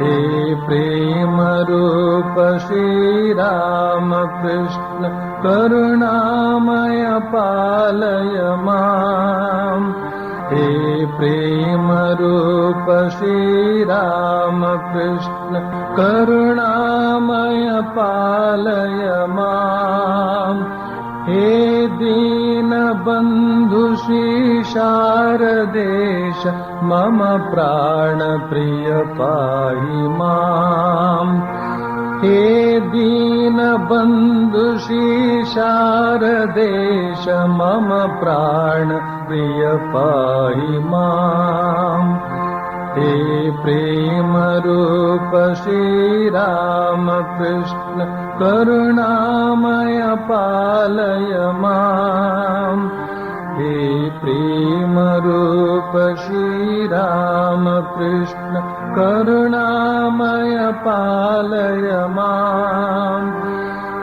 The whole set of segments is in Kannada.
हे प्रेम रूप श्री राम कृष्ण करुणामय पालय माम्। हे प्रेम रूप श्री राम कृष्ण करुणामय पालय माम्। हे दीन बंधु श्री शारदेश मम प्राण प्रिय पाहि माम्। हे दीन बंधु श्री शारदेश मम प्राण प्रिय पाहि माम्। हे प्रेम रूप श्री राम कृष्ण करुणामय पालय माम्। हे प्रेम रूप श्री राम कृष्ण करुणामय पालय माम्।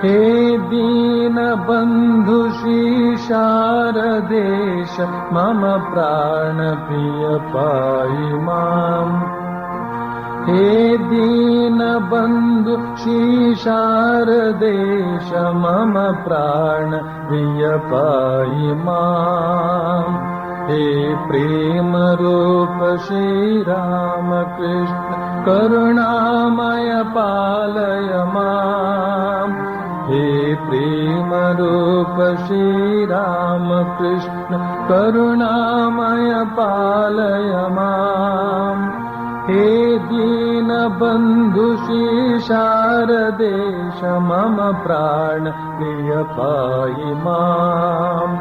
हे दीन बंधु श्री शारदेश मम प्राण प्रिय पाहि माम्। हे दीन बंधु श्री शारदेश मम प्राण प्रिय पाहि माम्। हे प्रेम रूप श्री राम कृष्ण करुणामय पालय माम्। हे प्रेम रूप श्री राम कृष्ण करुणामय पालय माम्। हे दीन बंधु श्री शारदेश मम प्राण प्रिय पाहि माम्।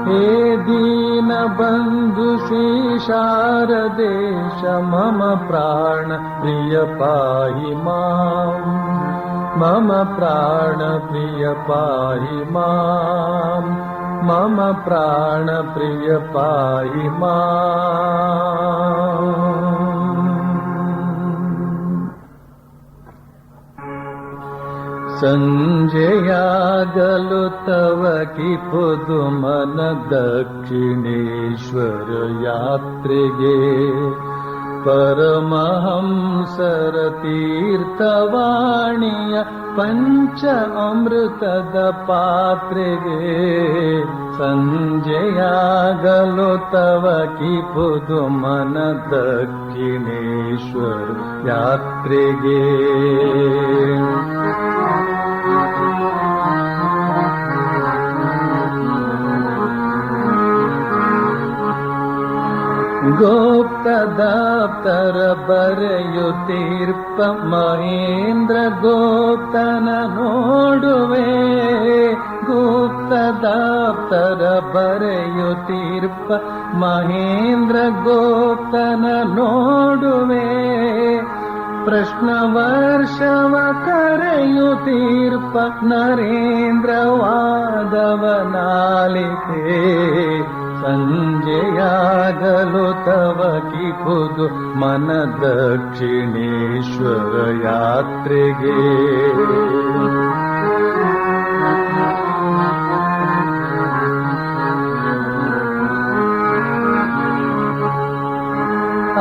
हे दीन बंधु श्री शारदेश मम प्राण प्रिय पाहि माम्। मम प्राण प्रिय पाहि माम्। मम प्राण प्रिय पाहि माम्। संजयागलु तव की पुदुमन दक्षिणेश्वर यात्रेगे परमहंसर तीर्थवाणीय पंच अमृतद पात्रेगे संजयागलो तव की पुदुमन दक्षिणेश्वर यात्रेगे गोप्त दप्तर बರೆಯುತ್ತೀರ್ಪ ಮಹೇಂದ್ರ ಗೋಪ್ತನ ನೋಡುವೆ ಗುಪ್ತ ದಪ್ತರ ಬರೆಯುತ್ತೀರ್ಪ ಮಹೇಂದ್ರ ಗೋಪ್ತನ ನೋಡುವೆ ಪ್ರಶ್ನ ವರ್ಷವ ಕರೆಯುತ್ತೀರ್ಪ ನರೇಂದ್ರ ವಾದವನಾಲಿತೆ ಸಂಜೆಯಾಗಲು ತವ ಕಿ ಖುದು ಮನ ದಕ್ಷಿಣೇಶ್ವರ ಯಾತ್ರೆಗೆ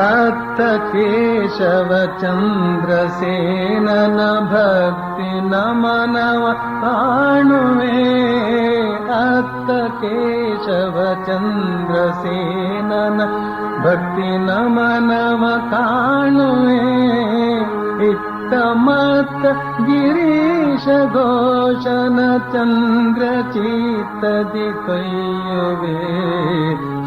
ಅತ್ತ ಕೇಶವ ಚಂದ್ರಸೇನನ ಭಕ್ತಿ ನಮನವ ಕಾಣುವೆ ಅತ್ತ ಕೇಶವ ಚಂದ್ರಸೇನನ ಭಕ್ತಿ ನಮನವ ಕಾಣುವೆ ಇತ್ತ ಮತ್ತ ಗಿರೀಶ ಘೋಷನ ಚಂದ್ರ ಚಿತ್ತದಿ ಕೈಯುವೆ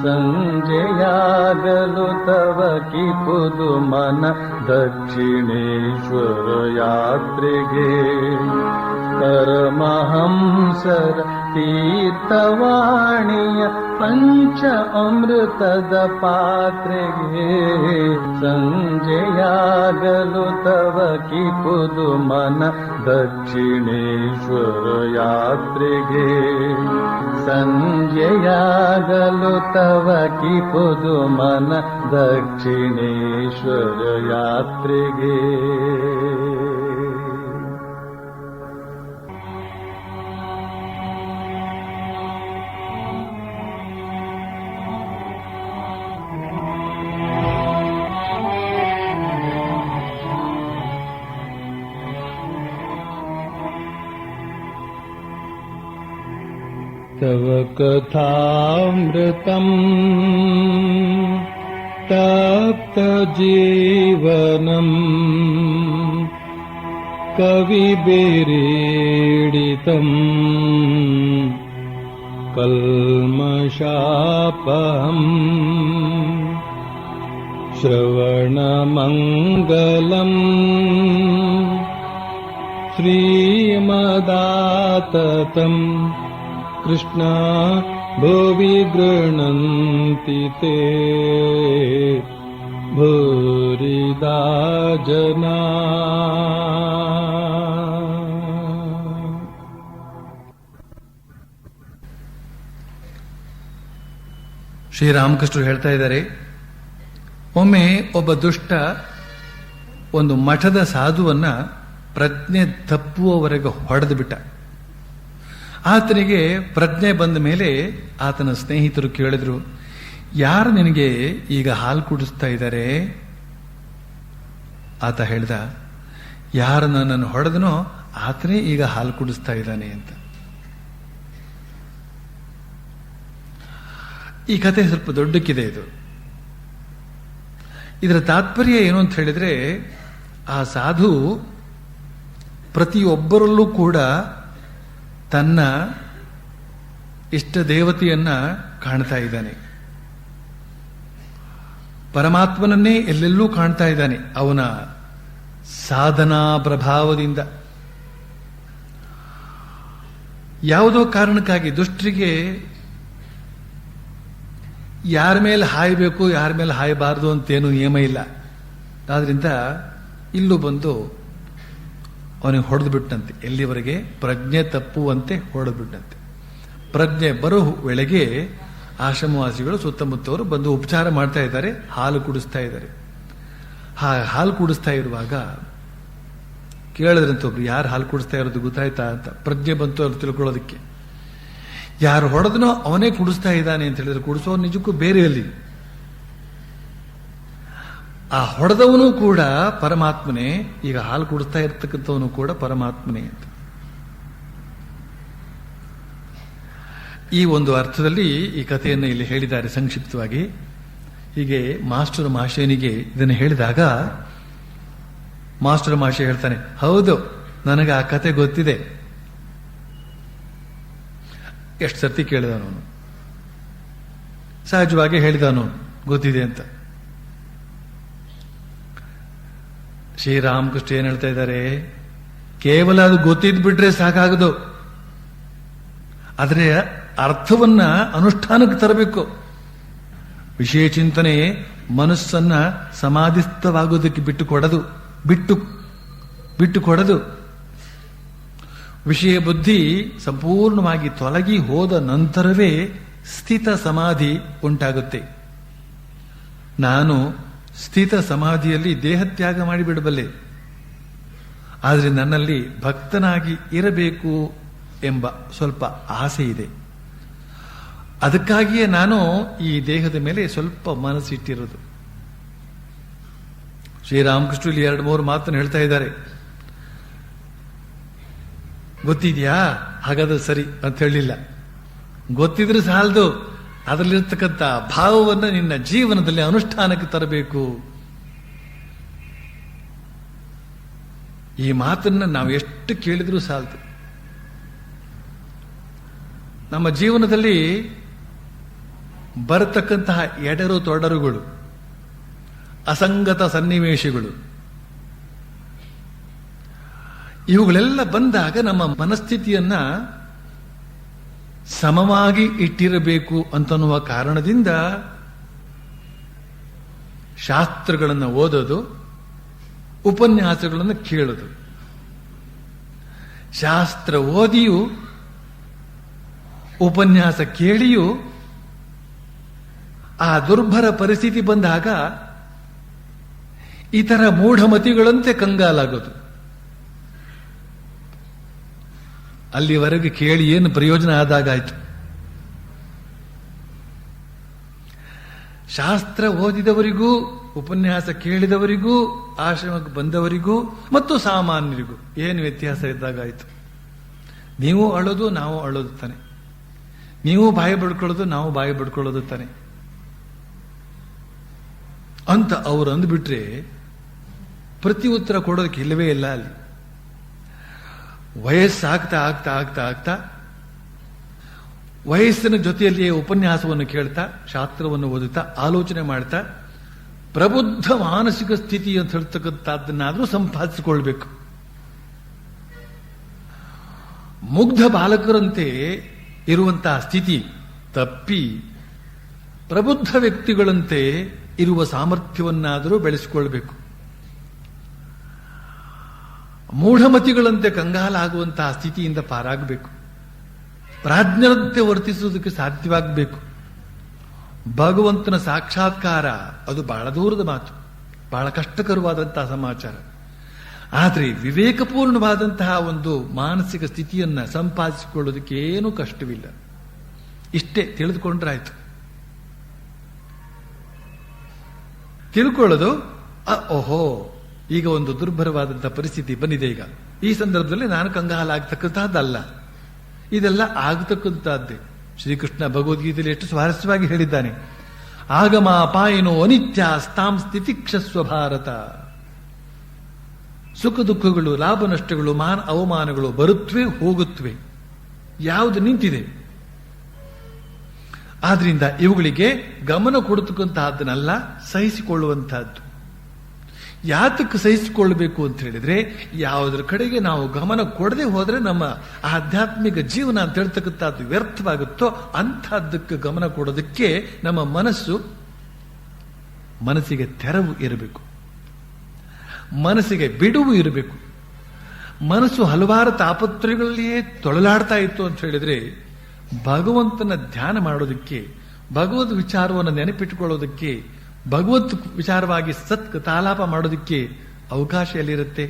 ಸಂಜೆಯಾಗಲು ತವ ಕಿ ಖುದು ಮನ ದಕ್ಷಿಣೇಶ್ವರ ಯಾತ್ರೆಗೆ ಪರಮಹಂಸರ ತೀರ್ಥವಾಣಿಯ ಪಂಚ ಅಮೃತದ ಪಾತ್ರೆಗೆ ಸಂಜೆಯಾಗಲು ತವ ಕಿ ಖುದು ಮನ ದಕ್ಷಿಣೇಶ್ವರ ಯಾತ್ರೆಗೆ ಸಂಜೆಯಾಗಲು ತವ ಕಿ ಖುದು ಮನ ದಕ್ಷಿಣೇಶ್ವರ ಯಾತ್ರೆಗೆ तव कथामृतम् तप्तजीवनम् कविभिरीडितम् कल्मषापहम् श्रवणमङ्गलम् श्रीमदाततम् कृष्णा भुवि गृह्णन्ति ते भूरिदा जना। ಶ್ರೀರಾಮಕೃಷ್ಣರು ಹೇಳ್ತಾ ಇದ್ದಾರೆ, ಒಮ್ಮೆ ಒಬ್ಬ ದುಷ್ಟ ಒಂದು ಮಠದ ಸಾಧುವನ್ನ ಪ್ರಜ್ಞೆ ತಪ್ಪುವವರೆಗೆ ಹೊಡೆದು ಬಿಟ್ಟ. ಆತನಿಗೆ ಪ್ರಜ್ಞೆ ಬಂದ ಮೇಲೆ ಆತನ ಸ್ನೇಹಿತರು ಕೇಳಿದ್ರು, ಯಾರು ನಿನಗೆ ಈಗ ಹಾಲು ಕುಡಿಸ್ತಾ ಇದ್ದಾರೆ? ಆತ ಹೇಳ್ದ, ಯಾರು ನನ್ನನ್ನು ಹೊಡೆದನೋ ಆತನೇ ಈಗ ಹಾಲು ಕುಡಿಸ್ತಾ ಇದ್ದಾನೆ ಅಂತ. ಈ ಕಥೆ ಸ್ವಲ್ಪ ದೊಡ್ಡಕ್ಕಿದೆ. ಇದರ ತಾತ್ಪರ್ಯ ಏನು ಅಂತ ಹೇಳಿದ್ರೆ, ಆ ಸಾಧು ಪ್ರತಿಯೊಬ್ಬರಲ್ಲೂ ಕೂಡ ತನ್ನ ಇಷ್ಟ ದೇವತೆಯನ್ನ ಕಾಣ್ತಾ ಇದ್ದಾನೆ. ಪರಮಾತ್ಮನನ್ನೇ ಎಲ್ಲೆಲ್ಲೂ ಕಾಣ್ತಾ ಇದ್ದಾನೆ ಅವನ ಸಾಧನಾ ಪ್ರಭಾವದಿಂದ. ಯಾವುದೋ ಕಾರಣಕ್ಕಾಗಿ ದುಷ್ಟರಿಗೆ ಯಾರ ಮೇಲೆ ಹಾಯಬೇಕು ಯಾರ ಮೇಲೆ ಹಾಯಬಾರದು ಅಂತೇನು ನಿಯಮ ಇಲ್ಲ. ಆದ್ರಿಂದ ಇಲ್ಲೂ ಬಂದು ಅವನಿಗೆ ಹೊಡೆದು ಬಿಟ್ಟಂತೆ. ಎಲ್ಲಿವರೆಗೆ? ಪ್ರಜ್ಞೆ ತಪ್ಪುವಂತೆ ಹೊಡೆದು ಬಿಟ್ಟಂತೆ. ಪ್ರಜ್ಞೆ ಬರೋ ವೇಳೆಗೆ ಆಶ್ರಮವಾಸಿಗಳು ಸುತ್ತಮುತ್ತವರು ಬಂದು ಉಪಚಾರ ಮಾಡ್ತಾ ಇದ್ದಾರೆ, ಹಾಲು ಕುಡಿಸ್ತಾ ಇದ್ದಾರೆ. ಹಾಲು ಕುಡಿಸ್ತಾ ಇರುವಾಗ ಕೇಳಿದ್ರಂತ ಒಬ್ರು, ಯಾರು ಹಾಲು ಕುಡಿಸ್ತಾ ಇರೋದು ಗೊತ್ತಾಯ್ತಾ ಅಂತ. ಪ್ರಜ್ಞೆ ಬಂತು ಅವ್ರು ತಿಳ್ಕೊಳ್ಳೋದಕ್ಕೆ. ಯಾರು ಹೊಡೆದನೋ ಅವನೇ ಕುಡಿಸ್ತಾ ಇದ್ದಾನೆ ಅಂತ ಹೇಳಿದ್ರೆ, ಕುಡಿಸೋ ನಿಜಕ್ಕೂ ಬೇರೆ ಅಲ್ಲಿ. ಆ ಹೊಡೆದವನು ಕೂಡ ಪರಮಾತ್ಮನೇ, ಈಗ ಹಾಲು ಕುಡಿಸ್ತಾ ಇರ್ತಕ್ಕಂಥವನು ಕೂಡ ಪರಮಾತ್ಮನೇ ಅಂತ. ಈ ಒಂದು ಅರ್ಥದಲ್ಲಿ ಈ ಕಥೆಯನ್ನು ಇಲ್ಲಿ ಹೇಳಿದ್ದಾರೆ ಸಂಕ್ಷಿಪ್ತವಾಗಿ. ಹೀಗೆ ಮಾಸ್ಟರ್ ಮಾಷೇನಿಗೆ ಇದನ್ನು ಹೇಳಿದಾಗ ಮಾಸ್ಟರ್ ಮಾಷೆ ಹೇಳ್ತಾನೆ, ಹೌದು ನನಗೆ ಆ ಕತೆ ಗೊತ್ತಿದೆ. ಎಷ್ಟು ಸರ್ತಿ ಕೇಳಿದವನು, ಸಹಜವಾಗಿ ಹೇಳಿದವನು ಗೊತ್ತಿದೆ ಅಂತ. ಶ್ರೀರಾಮಕೃಷ್ಣ ಏನ್ ಹೇಳ್ತಾ ಇದ್ದಾರೆ, ಕೇವಲ ಅದು ಗೊತ್ತಿದ್ ಬಿಟ್ರೆ ಸಾಕಾಗದು, ಆದರೆ ಅರ್ಥವನ್ನ ಅನುಷ್ಠಾನಕ್ಕೆ ತರಬೇಕು. ವಿಷಯ ಚಿಂತನೆ ಮನಸ್ಸನ್ನ ಸಮಾಧಿಸ್ಥವಾಗೋದಕ್ಕೆ ಬಿಟ್ಟು ಕೊಡದು. ವಿಷಯ ಬುದ್ಧಿ ಸಂಪೂರ್ಣವಾಗಿ ತೊಲಗಿ ಹೋದ ನಂತರವೇ ಸ್ಥಿತ ಸಮಾಧಿ ಉಂಟಾಗುತ್ತೆ. ನಾನು ಸ್ಥಿತ ಸಮಾಧಿಯಲ್ಲಿ ದೇಹತ್ಯಾಗ ಮಾಡಿಬಿಡಬಲ್ಲೆ, ಆದರೆ ನನ್ನಲ್ಲಿ ಭಕ್ತನಾಗಿ ಇರಬೇಕು ಎಂಬ ಸ್ವಲ್ಪ ಆಸೆ ಇದೆ. ಅದಕ್ಕಾಗಿಯೇ ನಾನು ಈ ದೇಹದ ಮೇಲೆ ಸ್ವಲ್ಪ ಮನಸ್ಸಿಟ್ಟಿರೋದು. ಶ್ರೀರಾಮಕೃಷ್ಣ ಇಲ್ಲಿ 2-3 ಮಾತನ್ನು ಹೇಳ್ತಾ ಇದ್ದಾರೆ. ಗೊತ್ತಿದ್ಯಾ? ಹಾಗಾದ್ರೆ ಸರಿ ಅಂತ ಹೇಳಿಲ್ಲ. ಗೊತ್ತಿದ್ರೆ ಸಾಲದು, ಅದರಲ್ಲಿರ್ತಕ್ಕಂಥ ಭಾವವನ್ನು ನಿನ್ನ ಜೀವನದಲ್ಲಿ ಅನುಷ್ಠಾನಕ್ಕೆ ತರಬೇಕು. ಈ ಮಾತನ್ನ ನಾವು ಎಷ್ಟು ಕೇಳಿದ್ರೂ ಸಾಲದು. ನಮ್ಮ ಜೀವನದಲ್ಲಿ ಬರತಕ್ಕಂತಹ ಎಡರು ತೊಡರುಗಳು, ಅಸಂಗತ ಸನ್ನಿವೇಶಗಳು, ಇವುಗಳೆಲ್ಲ ಬಂದಾಗ ನಮ್ಮ ಮನಸ್ಥಿತಿಯನ್ನ ಸಮವಾಗಿ ಇಟ್ಟಿರಬೇಕು ಅಂತನ್ನುವ ಕಾರಣದಿಂದ ಶಾಸ್ತ್ರಗಳನ್ನು ಓದೋದು, ಉಪನ್ಯಾಸಗಳನ್ನು ಕೇಳೋದು. ಶಾಸ್ತ್ರ ಓದಿಯೂ ಉಪನ್ಯಾಸ ಕೇಳಿಯೂ ಆ ದುರ್ಭರ ಪರಿಸ್ಥಿತಿ ಬಂದಾಗ ಇತರ ಮೂಢಮತಿಗಳಂತೆ ಕಂಗಾಲಾಗೋದು. ಅಲ್ಲಿವರೆಗೆ ಕೇಳಿ ಏನು ಪ್ರಯೋಜನ ಆದಾಗಾಯ್ತು. ಶಾಸ್ತ್ರ ಓದಿದವರಿಗೂ ಉಪನ್ಯಾಸ ಕೇಳಿದವರಿಗೂ ಆಶ್ರಮಕ್ಕೆ ಬಂದವರಿಗೂ ಮತ್ತು ಸಾಮಾನ್ಯರಿಗೂ ಏನು ವ್ಯತ್ಯಾಸ ಇದ್ದಾಗಾಯ್ತು. ನೀವು ಅಳೋದು ನಾವು ಅಳೋದು ತಾನೆ. ನೀವು ಬಾಯಿ ಬಡ್ಕೊಳ್ಳೋದು, ನಾವು ಬಾಯಿ ಬಡ್ಕೊಳ್ಳೋದು ತಾನೆ ಅಂತ ಅವ್ರು ಅಂದ್ಬಿಟ್ರೆ ಪ್ರತಿ ಉತ್ತರ ಕೊಡೋದಕ್ಕೆ ಇಲ್ಲವೇ ಇಲ್ಲ. ಅಲ್ಲಿ ವಯಸ್ಸಾಗ್ತಾ ಆಗ್ತಾ ಆಗ್ತಾ ಆಗ್ತಾ ವಯಸ್ಸಿನ ಜೊತೆಯಲ್ಲಿಯೇ ಉಪನ್ಯಾಸವನ್ನು ಕೇಳ್ತಾ, ಶಾಸ್ತ್ರವನ್ನು ಓದುತ್ತಾ, ಆಲೋಚನೆ ಮಾಡ್ತಾ ಪ್ರಬುದ್ಧ ಮಾನಸಿಕ ಸ್ಥಿತಿ ಅಂತ ಹೇಳ್ತಕ್ಕಂಥದ್ದನ್ನಾದ್ರೂ ಸಂಪಾದಿಸಿಕೊಳ್ಬೇಕು. ಮುಗ್ಧ ಬಾಲಕರಂತೆ ಇರುವಂತಹ ಸ್ಥಿತಿ ತಪ್ಪಿ ಪ್ರಬುದ್ಧ ವ್ಯಕ್ತಿಗಳಂತೆ ಇರುವ ಸಾಮರ್ಥ್ಯವನ್ನಾದರೂ ಬೆಳೆಸಿಕೊಳ್ಬೇಕು. ಮೂಢಮತಿಗಳಂತೆ ಕಂಗಾಲಾಗುವಂತಹ ಸ್ಥಿತಿಯಿಂದ ಪಾರಾಗಬೇಕು. ಪ್ರಾಜ್ಞರಂತೆ ವರ್ತಿಸುವುದಕ್ಕೆ ಸಾಧ್ಯವಾಗಬೇಕು. ಭಗವಂತನ ಸಾಕ್ಷಾತ್ಕಾರ ಅದು ಬಹಳ ದೂರದ ಮಾತು, ಬಹಳ ಕಷ್ಟಕರವಾದಂತಹ ಸಮಾಚಾರ. ಆದರೆ ವಿವೇಕಪೂರ್ಣವಾದಂತಹ ಒಂದು ಮಾನಸಿಕ ಸ್ಥಿತಿಯನ್ನ ಸಂಪಾದಿಸಿಕೊಳ್ಳೋದಕ್ಕೆ ಏನೂ ಕಷ್ಟವಿಲ್ಲ. ಇಷ್ಟೇ ತಿಳಿದುಕೊಂಡ್ರಾಯ್ತು. ತಿಳ್ಕೊಳ್ಳೋದು ಓಹೋ, ಈಗ ಒಂದು ದುರ್ಭರವಾದಂತಹ ಪರಿಸ್ಥಿತಿ ಬಂದಿದೆ. ಈಗ ಈ ಸಂದರ್ಭದಲ್ಲಿ ನಾನು ಕಂಗಾಲಾಗತಕ್ಕಂತಹದ್ದಲ್ಲ, ಇದೆಲ್ಲ ಆಗತಕ್ಕಂತಹದ್ದೇ. ಶ್ರೀಕೃಷ್ಣ ಭಗವದ್ಗೀತೆಯಲ್ಲಿ ಎಷ್ಟು ಸ್ವಾರಸ್ಯವಾಗಿ ಹೇಳಿದ್ದಾನೆ. ಆಗಮ ಅಪಾಯಿನೋ ಅನಿತ್ಯ ಸ್ಥಾಂ ಸ್ಥಿತಿಕ್ಷಸ್ವ ಭಾರತ. ಸುಖ ದುಃಖಗಳು, ಲಾಭ ನಷ್ಟಗಳು, ಮಾನ ಅವಮಾನಗಳು ಬರುತ್ತವೆ, ಹೋಗುತ್ತವೆ. ಯಾವುದು ನಿಂತಿದೆ? ಆದ್ರಿಂದ ಇವುಗಳಿಗೆ ಗಮನ ಕೊಡತಕ್ಕಂತಹದ್ದನ್ನೆಲ್ಲ ಸಹಿಸಿಕೊಳ್ಳುವಂತಹದ್ದು. ಯಾತಕ್ಕೆ ಸಹಿಸಿಕೊಳ್ಳಬೇಕು ಅಂತ ಹೇಳಿದ್ರೆ, ಯಾವುದರ ಕಡೆಗೆ ನಾವು ಗಮನ ಕೊಡದೆ ಹೋದ್ರೆ ನಮ್ಮ ಆಧ್ಯಾತ್ಮಿಕ ಜೀವನ ಅಂತ ಹೇಳ್ತಕ್ಕಂಥದ್ದು ವ್ಯರ್ಥವಾಗುತ್ತೋ ಅಂಥದ್ದಕ್ಕೆ ಗಮನ ಕೊಡೋದಕ್ಕೆ ನಮ್ಮ ಮನಸ್ಸಿಗೆ ತೆರವು ಇರಬೇಕು, ಮನಸ್ಸಿಗೆ ಬಿಡುವು ಇರಬೇಕು. ಮನಸ್ಸು ಹಲವಾರು ತಾಪತ್ರಯಗಳಲ್ಲಿಯೇ ತೊಳಲಾಡ್ತಾ ಇತ್ತು ಅಂತ ಹೇಳಿದ್ರೆ ಭಗವಂತನ ಧ್ಯಾನ ಮಾಡೋದಕ್ಕೆ, ಭಗವದ್ ವಿಚಾರವನ್ನು ನೆನಪಿಟ್ಟುಕೊಳ್ಳೋದಕ್ಕೆ, ಭಗವತ್ ವಿಚಾರವಾಗಿ ತಾಲಾಪ ಮಾಡೋದಕ್ಕೆ ಅವಕಾಶ ಎಲ್ಲಿರುತ್ತೆ?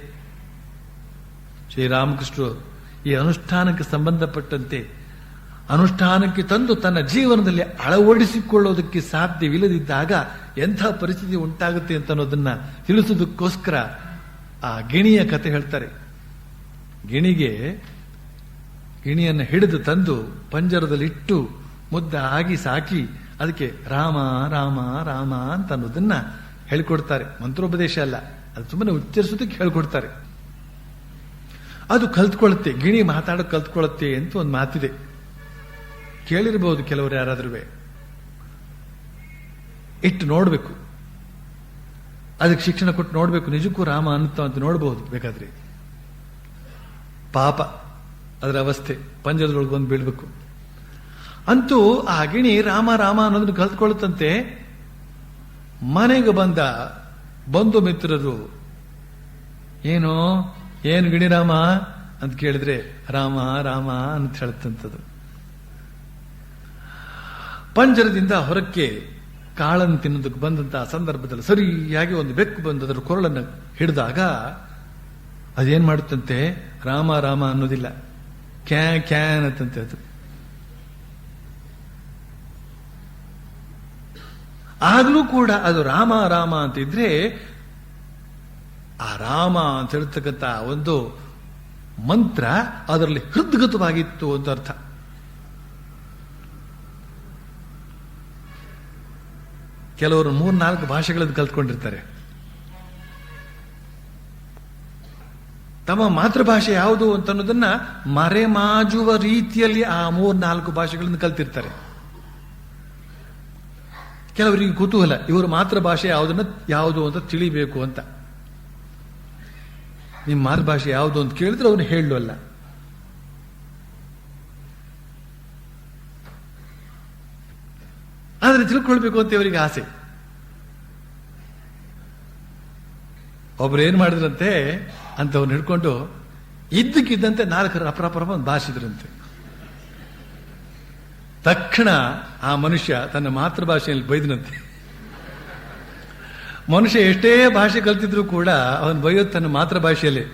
ಶ್ರೀರಾಮಕೃಷ್ಣರು ಈ ಅನುಷ್ಠಾನಕ್ಕೆ ಸಂಬಂಧಪಟ್ಟಂತೆ ಅನುಷ್ಠಾನಕ್ಕೆ ತಂದು ತನ್ನ ಜೀವನದಲ್ಲಿ ಅಳವಡಿಸಿಕೊಳ್ಳೋದಕ್ಕೆ ಸಾಧ್ಯವಿಲ್ಲದಿದ್ದಾಗ ಎಂಥ ಪರಿಸ್ಥಿತಿ ಉಂಟಾಗುತ್ತೆ ಅಂತ ಅನ್ನೋದನ್ನ ತಿಳಿಸೋದಕ್ಕೋಸ್ಕರ ಆ ಗಿಣಿಯ ಕತೆ ಹೇಳ್ತಾರೆ. ಗಿಣಿಯನ್ನು ಹಿಡಿದು ತಂದು ಪಂಜರದಲ್ಲಿಟ್ಟು ಮುದ್ದಾಗಿ ಸಾಕಿ ಅದಕ್ಕೆ ರಾಮ ರಾಮ ರಾಮ ಅಂತ ಅನ್ನೋದನ್ನ ಹೇಳಿಕೊಡ್ತಾರೆ. ಮಂತ್ರೋಪದೇಶ ಅಲ್ಲ, ಅದು ಸುಮ್ಮನೆ ಉಚ್ಚರಿಸೋದಕ್ಕೆ ಹೇಳ್ಕೊಡ್ತಾರೆ. ಅದು ಕಲ್ತ್ಕೊಳ್ಳುತ್ತೆ, ಗಿಣಿ ಮಾತಾಡೋಕೆ ಕಲ್ತ್ಕೊಳ್ಳುತ್ತೆ ಅಂತ ಒಂದು ಮಾತಿದೆ. ಕೇಳಿರಬಹುದು ಕೆಲವರು ಯಾರಾದ್ರೂ. ಇಟ್ಟು ನೋಡ್ಬೇಕು, ಅದಕ್ಕೆ ಶಿಕ್ಷಣ ಕೊಟ್ಟು ನೋಡ್ಬೇಕು, ನಿಜಕ್ಕೂ ರಾಮ ಅಂತ ನೋಡಬಹುದು ಬೇಕಾದ್ರೆ. ಪಾಪ ಅದರ ಅವಸ್ಥೆ, ಪಂಜರದೊಳಗೆ ಬಂದು ಬೀಳ್ಬೇಕು. ಅಂತೂ ಆ ಗಿಣಿ ರಾಮ ರಾಮ ಅನ್ನೋದನ್ನು ಕಲ್ತ್ಕೊಳ್ಳುತ್ತಂತೆ. ಮನೆಗೆ ಬಂದ ಬಂಧು ಮಿತ್ರರು ಏನು ಗಿಣಿರಾಮ ಅಂತ ಕೇಳಿದ್ರೆ ರಾಮ ರಾಮ ಅಂತ ಹೇಳುತ್ತಂಥದ್ದು. ಪಂಜರದಿಂದ ಹೊರಕ್ಕೆ ಕಾಳನ್ನು ತಿನ್ನೋದಕ್ಕೆ ಬಂದಂತಹ ಸಂದರ್ಭದಲ್ಲಿ ಸರಿಯಾಗಿ ಒಂದು ಬೆಕ್ಕು ಬಂದು ಅದರ ಕೊರಳನ್ನು ಹಿಡಿದಾಗ ಅದೇನ್ ಮಾಡುತ್ತಂತೆ, ರಾಮ ರಾಮ ಅನ್ನೋದಿಲ್ಲ, ಕ್ಯಾನ್ ಅಂತಂತೆ. ಅದು ಆಗ್ಲೂ ಕೂಡ ಅದು ರಾಮ ರಾಮ ಅಂತಿದ್ರೆ ಆ ರಾಮ ಅಂತ ಹೇಳ್ತಕ್ಕಂಥ ಒಂದು ಮಂತ್ರ ಅದರಲ್ಲಿ ಹೃದ್ಗತವಾಗಿತ್ತು ಅಂತ ಅರ್ಥ. ಕೆಲವರು 3-4 ಭಾಷೆಗಳನ್ನು ಕಲ್ತ್ಕೊಂಡಿರ್ತಾರೆ. ತಮ್ಮ ಮಾತೃಭಾಷೆ ಯಾವುದು ಅಂತ ಅನ್ನೋದನ್ನ ಮರೆಮಾಜುವ ರೀತಿಯಲ್ಲಿ ಆ 3-4 ಭಾಷೆಗಳನ್ನು ಕಲ್ತಿರ್ತಾರೆ. ಕೆಲವರಿಗೆ ಕುತೂಹಲ, ಇವರ ಮಾತೃಭಾಷೆ ಯಾವುದು ಅಂತ ತಿಳಿಬೇಕು ಅಂತ. ನಿಮ್ಮ ಮಾತೃಭಾಷೆ ಯಾವುದು ಅಂತ ಕೇಳಿದ್ರೆ ಅವನು ಹೇಳಲ್ಲ. ಆದ್ರೆ ತಿಳ್ಕೊಳ್ಬೇಕು ಅಂತ ಇವರಿಗೆ ಆಸೆ. ಒಬ್ರು ಏನ್ ಮಾಡಿದ್ರಂತೆ, ಅಂತವ್ನು ಹಿಡ್ಕೊಂಡು ಇದ್ದಕ್ಕಿದ್ದಂತೆ 4 ರಪರಪರ ಭಾಷಿದ್ರಂತೆ. ತಕ್ಷಣ ಆ ಮನುಷ್ಯ ತನ್ನ ಮಾತೃಭಾಷೆಯಲ್ಲಿ ಬೈದನಂತೆ. ಮನುಷ್ಯ ಎಷ್ಟೇ ಭಾಷೆ ಕಲ್ತಿದ್ರು ಕೂಡ ಅವನು ಬೈಯೋದು ತನ್ನ ಮಾತೃಭಾಷೆಯಲ್ಲೇ.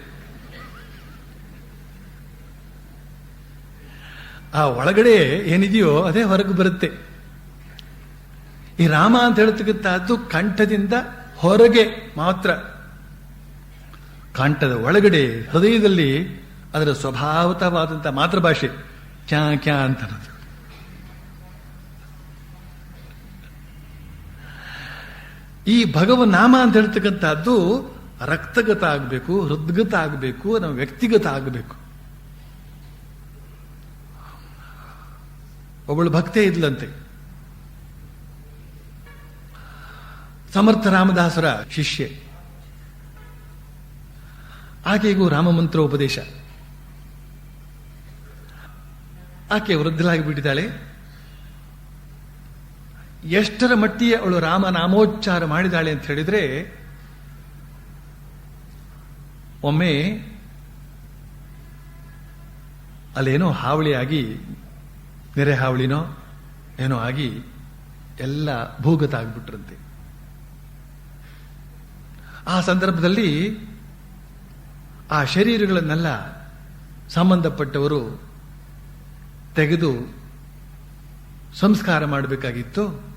ಆ ಒಳಗಡೆ ಏನಿದೆಯೋ ಅದೇ ಹೊರಗೆ ಬರುತ್ತೆ. ಈ ರಾಮ ಅಂತ ಹೇಳ್ತಕ್ಕಂಥದ್ದು ಕಂಠದಿಂದ ಹೊರಗೆ ಮಾತ್ರ, ಕಂಠದ ಒಳಗಡೆ ಹೃದಯದಲ್ಲಿ ಅದರ ಸ್ವಭಾವತವಾದಂತಹ ಮಾತೃಭಾಷೆ ಕ್ಯಾ ಕ್ಯಾ ಅಂತ ಅನ್ನೋದು. ಈ ಭಗವನಾಮ ಅಂತ ಹೇಳ್ತಕ್ಕಂಥದ್ದು ರಕ್ತಗತ ಆಗಬೇಕು, ಹೃದ್ಗತ ಆಗಬೇಕು, ನಮ್ಮ ವ್ಯಕ್ತಿಗತ ಆಗಬೇಕು. ಒಬ್ಬಳು ಭಕ್ತೇ ಇದ್ಲಂತೆ, ಸಮರ್ಥ ರಾಮದಾಸರ ಶಿಷ್ಯೆ. ಆಕೆಗೂ ರಾಮಮಂತ್ರ ಉಪದೇಶ. ಆಕೆ ವೃದ್ಧಳಾಗಿ ಬಿಟ್ಟಿದ್ದಾಳೆ. ಎಷ್ಟರ ಮಟ್ಟಿಗೆ ಅವಳು ರಾಮನಾಮೋಚ್ಚಾರ ಮಾಡಿದಾಳೆ ಅಂತ ಹೇಳಿದ್ರೆ, ಒಮ್ಮೆ ಅಲ್ಲೇನೋ ಹಾವಳಿಯಾಗಿ, ನೆರೆ ಹಾವಳಿನೋ ಏನೋ ಆಗಿ ಎಲ್ಲ ಭೂಗತ ಆಗ್ಬಿಟ್ರಂತೆ. ಆ ಸಂದರ್ಭದಲ್ಲಿ ಆ ಶರೀರಗಳನ್ನೆಲ್ಲ ಸಂಬಂಧಪಟ್ಟವರು ತೆಗೆದು ಸಂಸ್ಕಾರ ಮಾಡಬೇಕಾಗಿತ್ತು.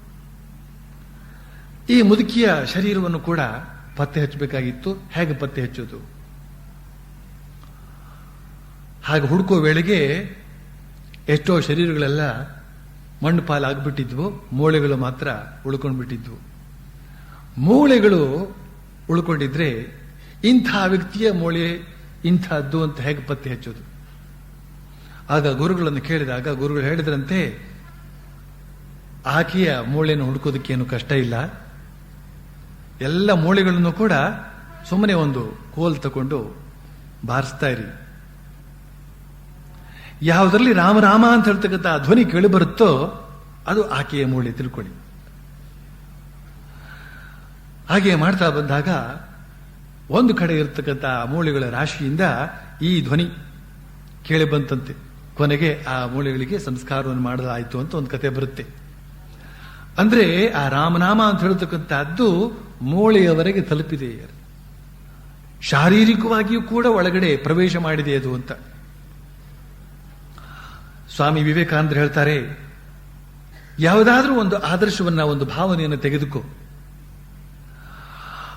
ಈ ಮುದುಕಿಯ ಶರೀರವನ್ನು ಕೂಡ ಪತ್ತೆ ಹಚ್ಚಬೇಕಾಗಿತ್ತು. ಹೇಗೆ ಪತ್ತೆ ಹಚ್ಚೋದು? ಹಾಗೆ ಹುಡುಕೋ ವೇಳೆಗೆ ಎಷ್ಟೋ ಶರೀರಗಳೆಲ್ಲ ಮಣ್ಣು ಪಾಲಾಗ್ಬಿಟ್ಟಿದ್ವು, ಮೂಳೆಗಳು ಮಾತ್ರ ಉಳ್ಕೊಂಡ್ಬಿಟ್ಟಿದ್ವು. ಮೂಳೆಗಳು ಉಳ್ಕೊಂಡಿದ್ರೆ ಇಂಥ ವ್ಯಕ್ತಿಯ ಮೂಳೆ ಇಂಥದ್ದು ಅಂತ ಹೇಗೆ ಪತ್ತೆ ಹಚ್ಚೋದು? ಆಗ ಗುರುಗಳನ್ನು ಕೇಳಿದಾಗ ಗುರುಗಳು ಹೇಳಿದ್ರಂತೆ, ಆಕೆಯ ಮೂಳೆಯನ್ನು ಹುಡುಕೋದಕ್ಕೇನು ಕಷ್ಟ ಇಲ್ಲ, ಎಲ್ಲ ಮೂಳೆಗಳನ್ನು ಕೂಡ ಸುಮ್ಮನೆ ಒಂದು ಕೋಲ್ ತಗೊಂಡು ಬಾರಿಸ್ತಾ ಇರಿ. ಯಾವುದರಲ್ಲಿ ರಾಮ ರಾಮ ಅಂತ ಹೇಳ್ತಕ್ಕಂಥ ಧ್ವನಿ ಕೇಳಿ ಬರುತ್ತೋ ಅದು ಆಕೆಯ ಮೂಳೆ, ತಿಳ್ಕೊಳ್ಳಿ. ಹಾಗೆ ಮಾಡ್ತಾ ಬಂದಾಗ ಒಂದು ಕಡೆ ಇರತಕ್ಕಂಥ ಮೂಳೆಗಳ ರಾಶಿಯಿಂದ ಈ ಧ್ವನಿ ಕೇಳಿ ಬಂತಂತೆ. ಕೊನೆಗೆ ಆ ಮೂಳೆಗಳಿಗೆ ಸಂಸ್ಕಾರವನ್ನು ಮಾಡಲಾಯಿತು ಅಂತ ಒಂದು ಕತೆ ಬರುತ್ತೆ. ಅಂದ್ರೆ ಆ ರಾಮನಾಮ ಅಂತ ಹೇಳ್ತಕ್ಕಂಥದ್ದು ಮೂಳೆಯವರೆಗೆ ತಲುಪಿದೆ, ಶಾರೀರಿಕವಾಗಿಯೂ ಕೂಡ ಒಳಗಡೆ ಪ್ರವೇಶ ಮಾಡಿದೆ ಅದು ಅಂತ. ಸ್ವಾಮಿ ವಿವೇಕಾನಂದರು ಹೇಳ್ತಾರೆ, ಯಾವುದಾದ್ರೂ ಒಂದು ಆದರ್ಶವನ್ನ, ಒಂದು ಭಾವನೆಯನ್ನು ತೆಗೆದುಕೋ,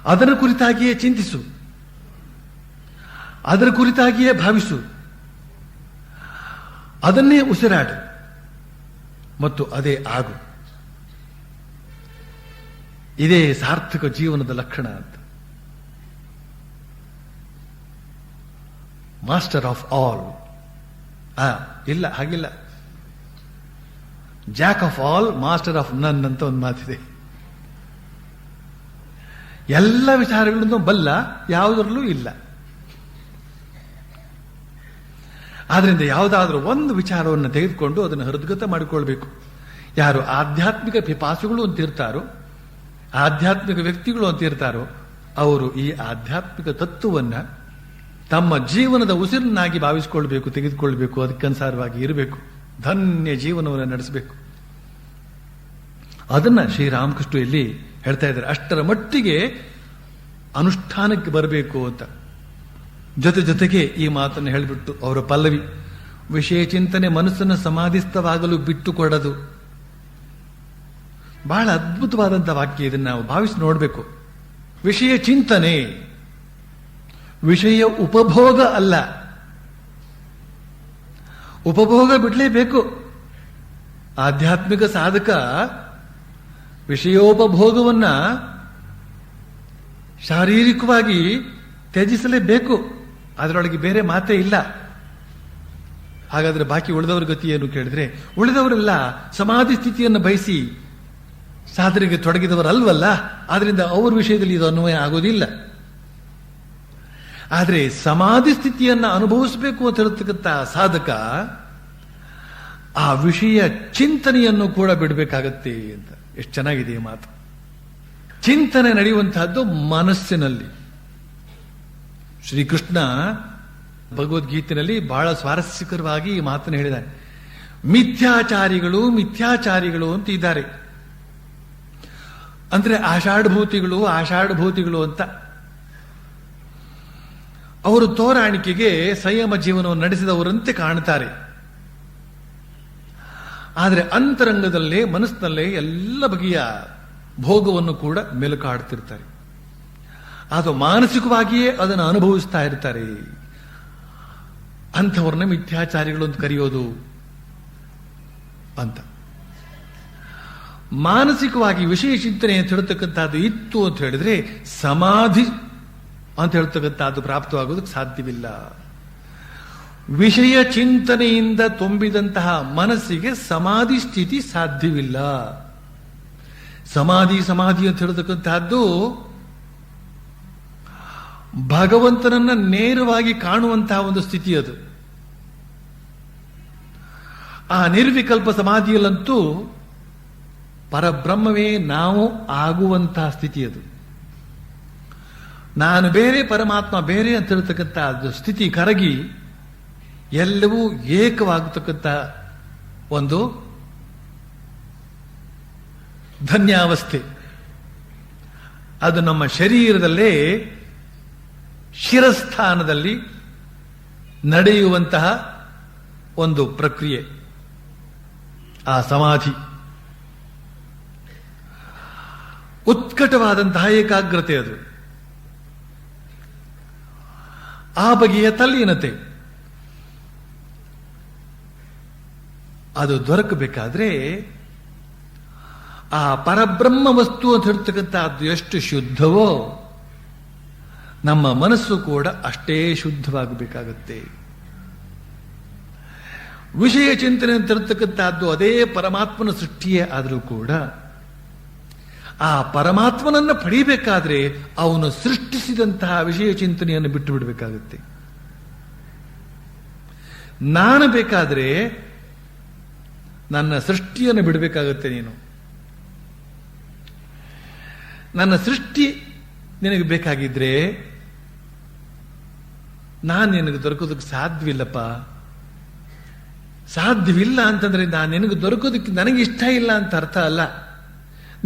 ಅದರ ಕುರಿತಾಗಿಯೇ ಚಿಂತಿಸು, ಅದರ ಕುರಿತಾಗಿಯೇ ಭಾವಿಸು, ಅದನ್ನೇ ಉಸಿರಾಡು ಮತ್ತು ಅದೇ ಆಗು. ಇದೇ ಸಾರ್ಥಕ ಜೀವನದ ಲಕ್ಷಣ ಅಂತ. Master of all. ಇಲ್ಲ, ಹಾಗಿಲ್ಲ. Jack of all, master of ನನ್ ಅಂತ ಒಂದು ಮಾತಿದೆ. ಎಲ್ಲ ವಿಚಾರಗಳನ್ನು ಬಲ್ಲ, ಯಾವುದರಲ್ಲೂ ಇಲ್ಲ. ಆದ್ರಿಂದ ಯಾವುದಾದ್ರೂ ಒಂದು ವಿಚಾರವನ್ನು ತೆಗೆದುಕೊಂಡು ಅದನ್ನು ಹೃದ್ಗತ ಮಾಡಿಕೊಳ್ಬೇಕು. ಯಾರು ಆಧ್ಯಾತ್ಮಿಕ ಪಿಪಾಸುಗಳು ಅಂತ ಇರ್ತಾರೋ, ಆಧ್ಯಾತ್ಮಿಕ ವ್ಯಕ್ತಿಗಳು ಅಂತ ಇರ್ತಾರೋ, ಅವರು ಈ ಆಧ್ಯಾತ್ಮಿಕ ತತ್ವವನ್ನ ತಮ್ಮ ಜೀವನದ ಉಸಿರನ್ನಾಗಿ ಭಾವಿಸಿಕೊಳ್ಬೇಕು, ತೆಗೆದುಕೊಳ್ಬೇಕು, ಅದಕ್ಕನುಸಾರವಾಗಿ ಇರಬೇಕು, ಧನ್ಯ ಜೀವನವನ್ನು ನಡೆಸಬೇಕು. ಅದನ್ನ ಶ್ರೀರಾಮಕೃಷ್ಣ ಇಲ್ಲಿ ಹೇಳ್ತಾ ಇದ್ದಾರೆ. ಅಷ್ಟರ ಮಟ್ಟಿಗೆ ಅನುಷ್ಠಾನಕ್ಕೆ ಬರಬೇಕು ಅಂತ. ಜೊತೆಗೆ ಈ ಮಾತನ್ನು ಹೇಳಿಬಿಟ್ಟು ಅವರ ಪಲ್ಲವಿ, ವಿಷಯ ಚಿಂತನೆ ಮನಸ್ಸನ್ನು ಸಮಾಧಿಸ್ಥವಾಗಲು ಬಿಟ್ಟು ಕೊಡದು. ಬಹಳ ಅದ್ಭುತವಾದಂತಹ ವಾಕ್ಯ. ಇದನ್ನು ನಾವು ಭಾವಿಸಿ ನೋಡಬೇಕು. ವಿಷಯ ಚಿಂತನೆ, ವಿಷಯ ಉಪಭೋಗ ಅಲ್ಲ. ಉಪಭೋಗ ಬಿಡಲೇಬೇಕು. ಆಧ್ಯಾತ್ಮಿಕ ಸಾಧಕ ವಿಷಯೋಪಭೋಗವನ್ನ ಶಾರೀರಿಕವಾಗಿ ತ್ಯಜಿಸಲೇಬೇಕು. ಅದರೊಳಗೆ ಬೇರೆ ಮಾತೇ ಇಲ್ಲ. ಹಾಗಾದ್ರೆ ಬಾಕಿ ಉಳಿದವರ ಗತಿ ಏನು ಕೇಳಿದ್ರೆ, ಉಳಿದವರೆಲ್ಲ ಸಮಾಧಿ ಸ್ಥಿತಿಯನ್ನು ಬಯಸಿ ಸಾಧನೆಗೆ ತೊಡಗಿದವರಲ್ವಲ್ಲ, ಆದ್ರಿಂದ ಅವರ ವಿಷಯದಲ್ಲಿ ಇದು ಅನ್ವಯ ಆಗೋದಿಲ್ಲ. ಆದರೆ ಸಮಾಧಿ ಸ್ಥಿತಿಯನ್ನ ಅನುಭವಿಸಬೇಕು ಅಂತ ಹೇಳ್ತಕ್ಕಂಥ ಸಾಧಕ ಆ ವಿಷಯ ಚಿಂತನೆಯನ್ನು ಕೂಡ ಬಿಡಬೇಕಾಗತ್ತೆ ಅಂತ. ಎಷ್ಟು ಚೆನ್ನಾಗಿದೆ ಈ ಮಾತು. ಚಿಂತನೆ ನಡೆಯುವಂತಹದ್ದು ಮನಸ್ಸಿನಲ್ಲಿ. ಶ್ರೀಕೃಷ್ಣ ಭಗವದ್ಗೀತೆಯಲ್ಲಿ ಬಹಳ ಸ್ವಾರಸ್ಯಕರವಾಗಿ ಈ ಮಾತನ್ನು ಹೇಳಿದ್ದಾರೆ. ಮಿಥ್ಯಾಚಾರಿಗಳು ಅಂತ ಇದ್ದಾರೆ. ಅಂದ್ರೆ ಆಷಾಢಭೂತಿಗಳು ಅಂತ. ಅವರು ತೋರಾಣಿಕೆಗೆ ಸಂಯಮ ಜೀವನವನ್ನು ನಡೆಸಿದವರಂತೆ ಕಾಣುತ್ತಾರೆ. ಆದರೆ ಅಂತರಂಗದಲ್ಲೇ, ಮನಸ್ಸಿನಲ್ಲೇ ಎಲ್ಲ ಬಗೆಯ ಭೋಗವನ್ನು ಕೂಡ ಮೆಲುಕಾಡ್ತಿರ್ತಾರೆ. ಅದು ಮಾನಸಿಕವಾಗಿಯೇ ಅದನ್ನು ಅನುಭವಿಸ್ತಾ ಇರ್ತಾರೆ. ಅಂಥವ್ರನ್ನ ಮಿಥ್ಯಾಚಾರಿಗಳು ಅಂತ ಕರೆಯೋದು ಅಂತ. ಮಾನಸಿಕವಾಗಿ ವಿಷಯ ಚಿಂತನೆ ಅಂತ ಹೇಳ್ತಕ್ಕಂಥದ್ದು ಇತ್ತು ಅಂತ ಹೇಳಿದ್ರೆ ಸಮಾಧಿ ಅಂತ ಹೇಳ್ತಕ್ಕಂಥದ್ದು ಪ್ರಾಪ್ತವಾಗೋದಕ್ಕೆ ಸಾಧ್ಯವಿಲ್ಲ. ವಿಷಯ ಚಿಂತನೆಯಿಂದ ತುಂಬಿದಂತಹ ಮನಸ್ಸಿಗೆ ಸಮಾಧಿ ಸ್ಥಿತಿ ಸಾಧ್ಯವಿಲ್ಲ. ಸಮಾಧಿ ಅಂತ ಹೇಳ್ತಕ್ಕಂತಹದ್ದು ಭಗವಂತನನ್ನ ನೇರವಾಗಿ ಕಾಣುವಂತಹ ಒಂದು ಸ್ಥಿತಿ ಅದು. ಆ ನಿರ್ವಿಕಲ್ಪ ಸಮಾಧಿಯಲ್ಲಂತೂ ಪರಬ್ರಹ್ಮವೇ ನಾವು ಆಗುವಂತಹ ಸ್ಥಿತಿ ಅದು. ನಾನು ಬೇರೆ ಪರಮಾತ್ಮ ಬೇರೆ ಅಂತ ಹೇಳ್ತಕ್ಕಂಥ ಸ್ಥಿತಿ ಕರಗಿ ಎಲ್ಲವೂ ಏಕವಾಗತಕ್ಕಂಥ ಒಂದು ಧನ್ಯಾವಸ್ಥೆ. ಅದು ನಮ್ಮ ಶರೀರದಲ್ಲೇ ಶಿರಸ್ಥಾನದಲ್ಲಿ ನಡೆಯುವಂತಹ ಒಂದು ಪ್ರಕ್ರಿಯೆ ಆ ಸಮಾಧಿ. ಉತ್ಕಟವಾದಂತಹ ಏಕಾಗ್ರತೆ ಅದು. ಆ ಬಗೆಯ ತಲ್ಲೀನತೆ ಅದು ದೊರಕಬೇಕಾದ್ರೆ ಆ ಪರಬ್ರಹ್ಮ ವಸ್ತು ಅಂತ ಹೇಳ್ತಕ್ಕಂಥದ್ದು ಎಷ್ಟು ಶುದ್ಧವೋ ನಮ್ಮ ಮನಸ್ಸು ಕೂಡ ಅಷ್ಟೇ ಶುದ್ಧವಾಗಬೇಕಾಗುತ್ತೆ. ವಿಷಯ ಚಿಂತನೆ ಅಂತ ಹೇಳ್ತಕ್ಕಂಥದ್ದು ಅದೇ ಪರಮಾತ್ಮನ ಸೃಷ್ಟಿಯೇ ಆದರೂ ಕೂಡ ಆ ಪರಮಾತ್ಮನನ್ನ ಪಡಿಬೇಕಾದ್ರೆ ಅವನು ಸೃಷ್ಟಿಸಿದಂತಹ ವಿಷಯ ಚಿಂತನೆಯನ್ನು ಬಿಟ್ಟು ಬಿಡಬೇಕಾಗುತ್ತೆ. ನಾನು ಬೇಕಾದ್ರೆ ನನ್ನ ಸೃಷ್ಟಿಯನ್ನು ಬಿಡಬೇಕಾಗುತ್ತೆ. ನೀನು ನನ್ನ ಸೃಷ್ಟಿ ನಿನಗೆ ಬೇಕಾಗಿದ್ರೆ ನಾನು ನಿನಗೆ ದೊರಕೋದಕ್ಕೆ ಸಾಧ್ಯವಿಲ್ಲಪ್ಪ. ಸಾಧ್ಯವಿಲ್ಲ ಅಂತಂದ್ರೆ ನಾನು ನಿನಗೆ ದೊರಕೋದಕ್ಕೆ ನನಗೆ ಇಷ್ಟ ಇಲ್ಲ ಅಂತ ಅರ್ಥ ಅಲ್ಲ.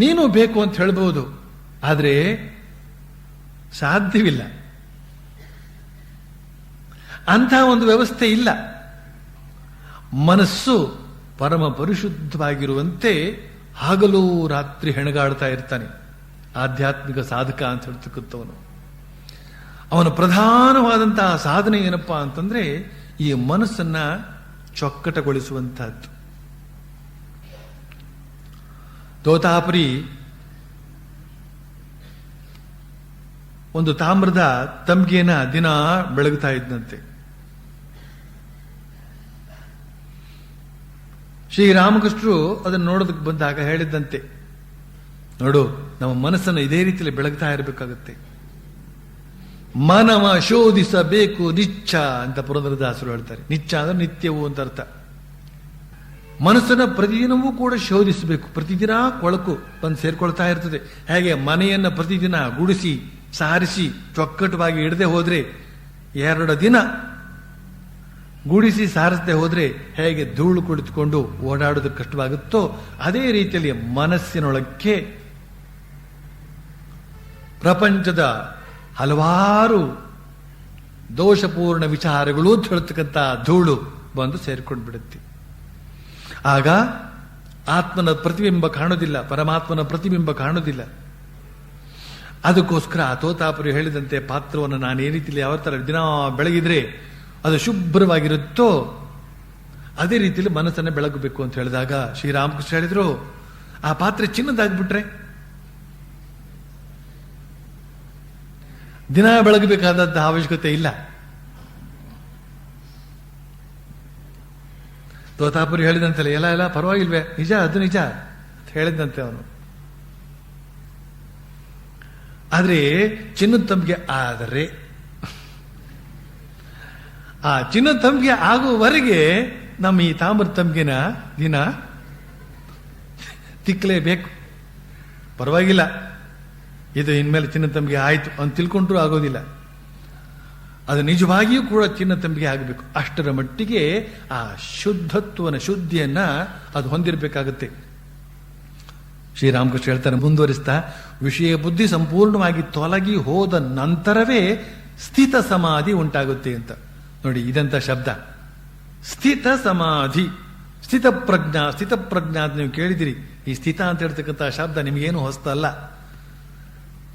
ನೀನು ಬೇಕು ಅಂತ ಹೇಳ್ಬಹುದು, ಆದ್ರೆ ಸಾಧ್ಯವಿಲ್ಲ. ಅಂಥ ಒಂದು ವ್ಯವಸ್ಥೆ ಇಲ್ಲ. ಮನಸ್ಸು ಪರಮ ಪರಿಶುದ್ಧವಾಗಿರುವಂತೆ ಹಗಲು ರಾತ್ರಿ ಹೆಣಗಾಡ್ತಾ ಇರ್ತಾನೆ ಆಧ್ಯಾತ್ಮಿಕ ಸಾಧಕ ಅಂತ ಹೇಳ್ತಕ್ಕಂಥವನು. ಅವನ ಪ್ರಧಾನವಾದಂತಹ ಸಾಧನೆ ಏನಪ್ಪಾ ಅಂತಂದ್ರೆ ಈ ಮನಸ್ಸನ್ನ ಚೊಕ್ಕಟಗೊಳಿಸುವಂತಹದ್ದು. ತೋತಾಪುರಿ ಒಂದು ತಾಮ್ರದ ತಂಬಿಗೆನ ದಿನ ಬೆಳಗ್ತಾ ಇದ್ದಂತೆ. ಶ್ರೀರಾಮಕೃಷ್ಣರು ಅದನ್ನು ನೋಡೋದಕ್ಕೆ ಬಂದಾಗ ಹೇಳಿದ್ದಂತೆ, ನೋಡು ನಮ್ಮ ಮನಸ್ಸನ್ನು ಇದೇ ರೀತಿಯಲ್ಲಿ ಬೆಳಗ್ತಾ ಇರಬೇಕಾಗುತ್ತೆ. ಮನವ ಶೋಧಿಸಬೇಕು ನಿಚ್ಚ ಅಂತ ಪುರಂದರದಾಸರು ಹೇಳ್ತಾರೆ. ನಿಚ್ಚ ಅಂದ್ರೆ ನಿತ್ಯವು ಅಂತ ಅರ್ಥ. ಮನಸ್ಸನ್ನ ಪ್ರತಿದಿನವೂ ಕೂಡ ಶೋಧಿಸಬೇಕು. ಪ್ರತಿದಿನ ಕೊಳಕು ಬಂದು ಸೇರ್ಕೊಳ್ತಾ ಇರ್ತದೆ. ಹೇಗೆ ಮನೆಯನ್ನ ಪ್ರತಿದಿನ ಗುಡಿಸಿ ಸಾರಿಸಿ ಚೊಕ್ಕಟವಾಗಿ ಇಡದೆ ಹೋದ್ರೆ 2 ದಿನ ಗುಡಿಸಿ ಸಾರಿಸದೆ ಹೋದ್ರೆ ಹೇಗೆ ಧೂಳು ಕುಳಿತುಕೊಂಡು ಓಡಾಡೋದಕ್ಕೆ ಕಷ್ಟವಾಗುತ್ತೋ ಅದೇ ರೀತಿಯಲ್ಲಿ ಮನಸ್ಸಿನೊಳಕ್ಕೆ ಪ್ರಪಂಚದ ಹಲವಾರು ದೋಷಪೂರ್ಣ ವಿಚಾರಗಳು ಅಂತ ಹೇಳ್ತಕ್ಕಂಥ ಧೂಳು ಬಂದು ಸೇರ್ಕೊಂಡು ಬಿಡುತ್ತೆ. ಆಗ ಆತ್ಮನ ಪ್ರತಿಬಿಂಬ ಕಾಣೋದಿಲ್ಲ, ಪರಮಾತ್ಮನ ಪ್ರತಿಬಿಂಬ ಕಾಣೋದಿಲ್ಲ. ಅದಕ್ಕೋಸ್ಕರ ತೋತಾಪುರಿ ಹೇಳಿದಂತೆ ಪಾತ್ರವನ್ನು ನಾನು ಈ ರೀತಿಯಲ್ಲಿ ಯಾವ ತರ ದಿನ ಬೆಳಗಿದ್ರೆ ಅದು ಶುಭ್ರವಾಗಿರುತ್ತೋ ಅದೇ ರೀತಿಯಲ್ಲಿ ಮನಸ್ಸನ್ನು ಬೆಳಗಬೇಕು ಅಂತ ಹೇಳಿದಾಗ ಶ್ರೀರಾಮಕೃಷ್ಣ ಹೇಳಿದ್ರು, ಆ ಪಾತ್ರೆ ಚಿನ್ನದಾಗ್ಬಿಟ್ರೆ ದಿನ ಬೆಳಗಬೇಕಾದಂತಹ ಅವಶ್ಯಕತೆ ಇಲ್ಲ. ತೋತಾಪುರಿ ಹೇಳಿದಂತಲ್ಲ, ಎಲ್ಲ ಪರವಾಗಿಲ್ವೇ, ನಿಜ, ಅದು ನಿಜ ಅಂತ ಹೇಳಿದಂತೆ ಅವನು. ಆದ್ರೆ ಚಿನ್ನದ ತಂಬಿಗೆ ಆದರೆ ಆ ಚಿನ್ನದ ತಂಬಿಗೆ ಆಗುವವರೆಗೆ ನಮ್ಮ ಈ ತಾಮ್ರದ ತಂಬಿಗೆನ ದಿನ ತಿಕ್ಕಲೇಬೇಕು. ಪರವಾಗಿಲ್ಲ, ಇದು ಇನ್ಮೇಲೆ ಚಿನ್ನದ ತಂಬಿಗೆ ಆಯ್ತು ಅಂತ ತಿಳ್ಕೊಂಡ್ರೂ ಆಗೋದಿಲ್ಲ. ಅದು ನಿಜವಾಗಿಯೂ ಕೂಡ ಚಿನ್ನ ತಂಬಿಗೆ ಆಗಬೇಕು. ಅಷ್ಟರ ಮಟ್ಟಿಗೆ ಆ ಶುದ್ಧತ್ವನ ಶುದ್ಧಿಯನ್ನ ಅದು ಹೊಂದಿರಬೇಕಾಗುತ್ತೆ. ಶ್ರೀರಾಮಕೃಷ್ಣ ಹೇಳ್ತಾರೆ ಮುಂದುವರಿಸ್ತಾ, ವಿಷಯ ಬುದ್ಧಿ ಸಂಪೂರ್ಣವಾಗಿ ತೊಲಗಿ ಹೋದ ನಂತರವೇ ಸ್ಥಿತ ಸಮಾಧಿ ಉಂಟಾಗುತ್ತೆ ಅಂತ. ನೋಡಿ ಇದಂತ ಶಬ್ದ, ಸ್ಥಿತ ಸಮಾಧಿ, ಸ್ಥಿತಪ್ರಜ್ಞಾ ಅಂತ ನೀವು ಕೇಳಿದಿರಿ. ಈ ಸ್ಥಿತ ಅಂತ ಹೇಳ್ತಕ್ಕಂಥ ಶಬ್ದ ನಿಮಗೇನು ಹೊಸ್ತಲ್ಲ.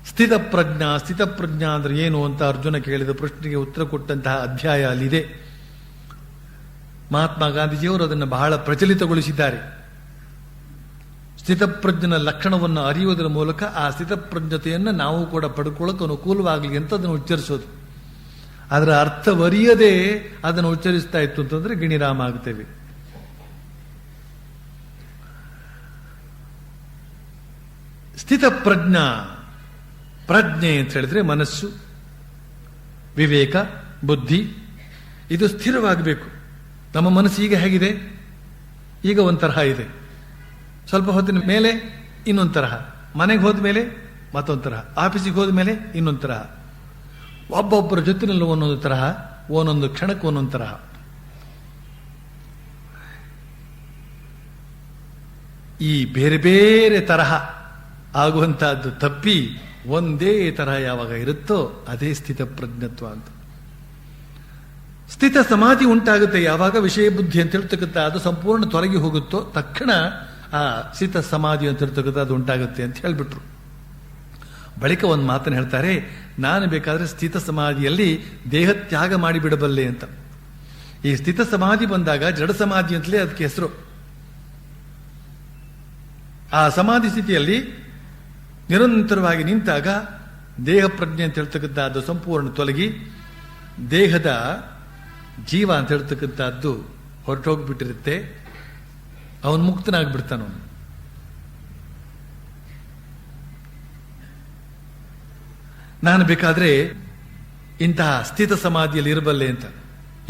ಸ್ಥಿತಪ್ರಜ್ಞಾ ಅಂದ್ರೆ ಏನು ಅಂತ ಅರ್ಜುನ ಕೇಳಿದ ಪ್ರಶ್ನೆಗೆ ಉತ್ತರ ಕೊಟ್ಟಂತಹ ಅಧ್ಯಾಯ ಅಲ್ಲಿದೆ. ಮಹಾತ್ಮ ಗಾಂಧೀಜಿಯವರು ಅದನ್ನು ಬಹಳ ಪ್ರಚಲಿತಗೊಳಿಸಿದ್ದಾರೆ. ಸ್ಥಿತಪ್ರಜ್ಞನ ಲಕ್ಷಣವನ್ನು ಅರಿಯುವುದರ ಮೂಲಕ ಆ ಸ್ಥಿತಪ್ರಜ್ಞತೆಯನ್ನು ನಾವು ಕೂಡ ಪಡ್ಕೊಳ್ಳೋಕೆ ಅನುಕೂಲವಾಗಲಿ ಅಂತ ಅದನ್ನು ಉಚ್ಚರಿಸೋದು. ಅದರ ಅರ್ಥವರಿಯದೆ ಅದನ್ನು ಉಚ್ಚರಿಸ್ತಾ ಇತ್ತು ಅಂತಂದ್ರೆ ಗಿಣಿರಾಮ ಆಗ್ತೇವೆ. ಸ್ಥಿತಪ್ರಜ್ಞಾ, ಪ್ರಜ್ಞೆ ಅಂತ ಹೇಳಿದ್ರೆ ಮನಸ್ಸು, ವಿವೇಕ, ಬುದ್ಧಿ ಇದು ಸ್ಥಿರವಾಗಬೇಕು. ನಮ್ಮ ಮನಸ್ಸು ಈಗ ಹೇಗಿದೆ? ಈಗ ಒಂದು ತರಹ ಇದೆ, ಸ್ವಲ್ಪ ಹೊತ್ತಿನ ಮೇಲೆ ಇನ್ನೊಂದು ತರಹ, ಮನೆಗೆ ಹೋದ ಮೇಲೆ ಮತ್ತೊಂದು ತರಹ, ಆಫೀಸಿಗೆ ಹೋದ ಮೇಲೆ ಇನ್ನೊಂದು ತರಹ, ಒಬ್ಬೊಬ್ಬರ ಜೊತೆನಲ್ಲೂ ಒಂದೊಂದು ತರಹ, ಒಂದೊಂದು ಕ್ಷಣಕ್ಕೆ ಒಂದೊಂದು ತರಹ. ಈ ಬೇರೆ ಬೇರೆ ತರಹ ಆಗುವಂತಹದ್ದು ತಪ್ಪಿ ಒಂದೇ ತರಹ ಯಾವಾಗ ಇರುತ್ತೋ ಅದೇ ಸ್ಥಿತ ಪ್ರಜ್ಞತ್ವ ಅಂತ. ಸ್ಥಿತ ಸಮಾಧಿ ಉಂಟಾಗುತ್ತೆ ಯಾವಾಗ ವಿಷಯ ಬುದ್ಧಿ ಅಂತ ಹೇಳ್ತಕ್ಕಂಥ ಅದು ಸಂಪೂರ್ಣ ತೊಲಗಿ ಹೋಗುತ್ತೋ ತಕ್ಷಣ ಆ ಸ್ಥಿತ ಸಮಾಧಿ ಅಂತ ಹೇಳ್ತಕ್ಕಂಥ ಅದು ಉಂಟಾಗುತ್ತೆ ಅಂತ ಹೇಳ್ಬಿಟ್ರು. ಬಳಿಕ ಒಂದು ಮಾತನ್ನು ಹೇಳ್ತಾರೆ, ನಾನು ಬೇಕಾದ್ರೆ ಸ್ಥಿತ ಸಮಾಧಿಯಲ್ಲಿ ದೇಹ ತ್ಯಾಗ ಮಾಡಿಬಿಡಬಲ್ಲೆ ಅಂತ. ಈ ಸ್ಥಿತ ಸಮಾಧಿ ಬಂದಾಗ ಜಡ ಸಮಾಧಿ ಅಂತಲೇ ಅದಕ್ಕೆ ಹೆಸರು. ಆ ಸಮಾಧಿ ಸ್ಥಿತಿಯಲ್ಲಿ ನಿರಂತರವಾಗಿ ನಿಂತಾಗ ದೇಹ ಪ್ರಜ್ಞೆ ಅಂತ ಹೇಳ್ತಕ್ಕಂಥದ್ದು ಸಂಪೂರ್ಣ ತೊಲಗಿ ದೇಹದ ಜೀವ ಅಂತ ಹೇಳ್ತಕ್ಕಂಥದ್ದು ಹೊರಟೋಗ್ಬಿಟ್ಟಿರುತ್ತೆ. ಅವನು ಮುಕ್ತನಾಗ್ಬಿಡ್ತಾನ. ನಾನು ಬೇಕಾದ್ರೆ ಇಂತಹ ಸ್ಥಿತ ಸಮಾಧಿಯಲ್ಲಿ ಇರಬಲ್ಲೆ ಅಂತ,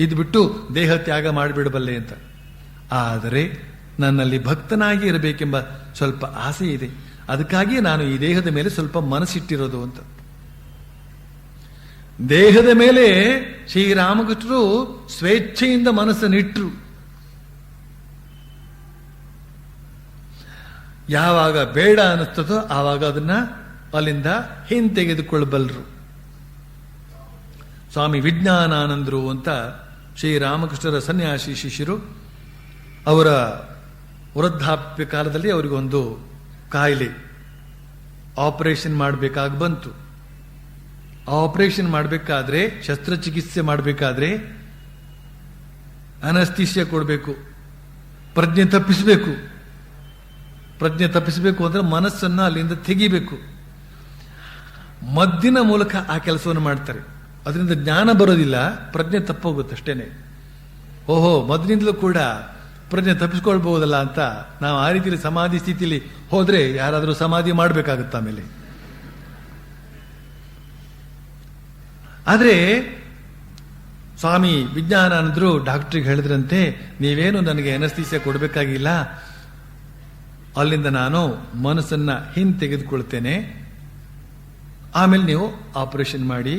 ಇದು ಬಿಟ್ಟು ದೇಹ ತ್ಯಾಗ ಮಾಡಿಬಿಡಬಲ್ಲೆ ಅಂತ. ಆದರೆ ನನ್ನಲ್ಲಿ ಭಕ್ತನಾಗಿ ಇರಬೇಕೆಂಬ ಸ್ವಲ್ಪ ಆಸೆ ಇದೆ, ಅದಕ್ಕಾಗಿಯೇ ನಾನು ಈ ದೇಹದ ಮೇಲೆ ಸ್ವಲ್ಪ ಮನಸ್ಸಿಟ್ಟಿರೋದು ಅಂತ. ದೇಹದ ಮೇಲೆ ಶ್ರೀರಾಮಕೃಷ್ಣರು ಸ್ವೇಚ್ಛೆಯಿಂದ ಮನಸ್ಸನ್ನಿಟ್ಟರು. ಯಾವಾಗ ಬೇಡ ಅನ್ನಿಸ್ತದೋ ಆವಾಗ ಅದನ್ನ ಅಲ್ಲಿಂದ ಹಿಂತೆಗೆದುಕೊಳ್ಳಬಲ್ಲರು. ಸ್ವಾಮಿ ವಿಜ್ಞಾನಾನಂದರು ಅಂತ ಶ್ರೀರಾಮಕೃಷ್ಣರ ಸನ್ಯಾಸಿ ಶಿಷ್ಯರು, ಅವರ ವೃದ್ಧಾಪ್ಯ ಕಾಲದಲ್ಲಿ ಅವರಿಗೊಂದು ಕಾಯಿಲೆ, ಆಪರೇಷನ್ ಮಾಡಬೇಕಾಗಿ ಬಂತು. ಆಪರೇಷನ್ ಮಾಡಬೇಕಾದ್ರೆ, ಶಸ್ತ್ರಚಿಕಿತ್ಸೆ ಮಾಡಬೇಕಾದ್ರೆ ಅನಸ್ತೀಸಿಯಾ ಕೊಡಬೇಕು, ಪ್ರಜ್ಞೆ ತಪ್ಪಿಸಬೇಕು. ಪ್ರಜ್ಞೆ ತಪ್ಪಿಸಬೇಕು ಅಂದ್ರೆ ಮನಸ್ಸನ್ನು ಅಲ್ಲಿಂದ ತೆಗಿಬೇಕು. ಮದ್ದಿನ ಮೂಲಕ ಆ ಕೆಲಸವನ್ನು ಮಾಡ್ತಾರೆ. ಅದರಿಂದ ಜ್ಞಾನ ಬರೋದಿಲ್ಲ, ಪ್ರಜ್ಞೆ ತಪ್ಪೋಗುತ್ತಷ್ಟೇನೆ. ಓಹೋ, ಮದ್ದಿನಿಂದಲೂ ಕೂಡ ಪ್ರಜ್ಞೆ ತಪ್ಪಿಸ್ಕೊಳ್ಬಹುದಲ್ಲ ಅಂತ ನಾವು ಆ ರೀತಿಯಲ್ಲಿ ಸಮಾಧಿ ಸ್ಥಿತಿಯಲ್ಲಿ ಹೋದ್ರೆ ಯಾರಾದರೂ ಸಮಾಧಿ ಮಾಡಬೇಕಾಗುತ್ತೆ ಆಮೇಲೆ. ಆದ್ರೆ ಸ್ವಾಮಿ ವಿಜ್ಞಾನಾನಂದರು ಡಾಕ್ಟ್ರಿಗೆ ಹೇಳಿದ್ರಂತೆ, ನೀವೇನು ನನಗೆ ಅನಸ್ತೀಸಿಯಾ ಕೊಡಬೇಕಾಗಿಲ್ಲ, ಅಲ್ಲಿಂದ ನಾನು ಮನಸ್ಸನ್ನ ಹಿಂತೆಗೆದುಕೊಳ್ತೇನೆ, ಆಮೇಲೆ ನೀವು ಆಪರೇಷನ್ ಮಾಡಿ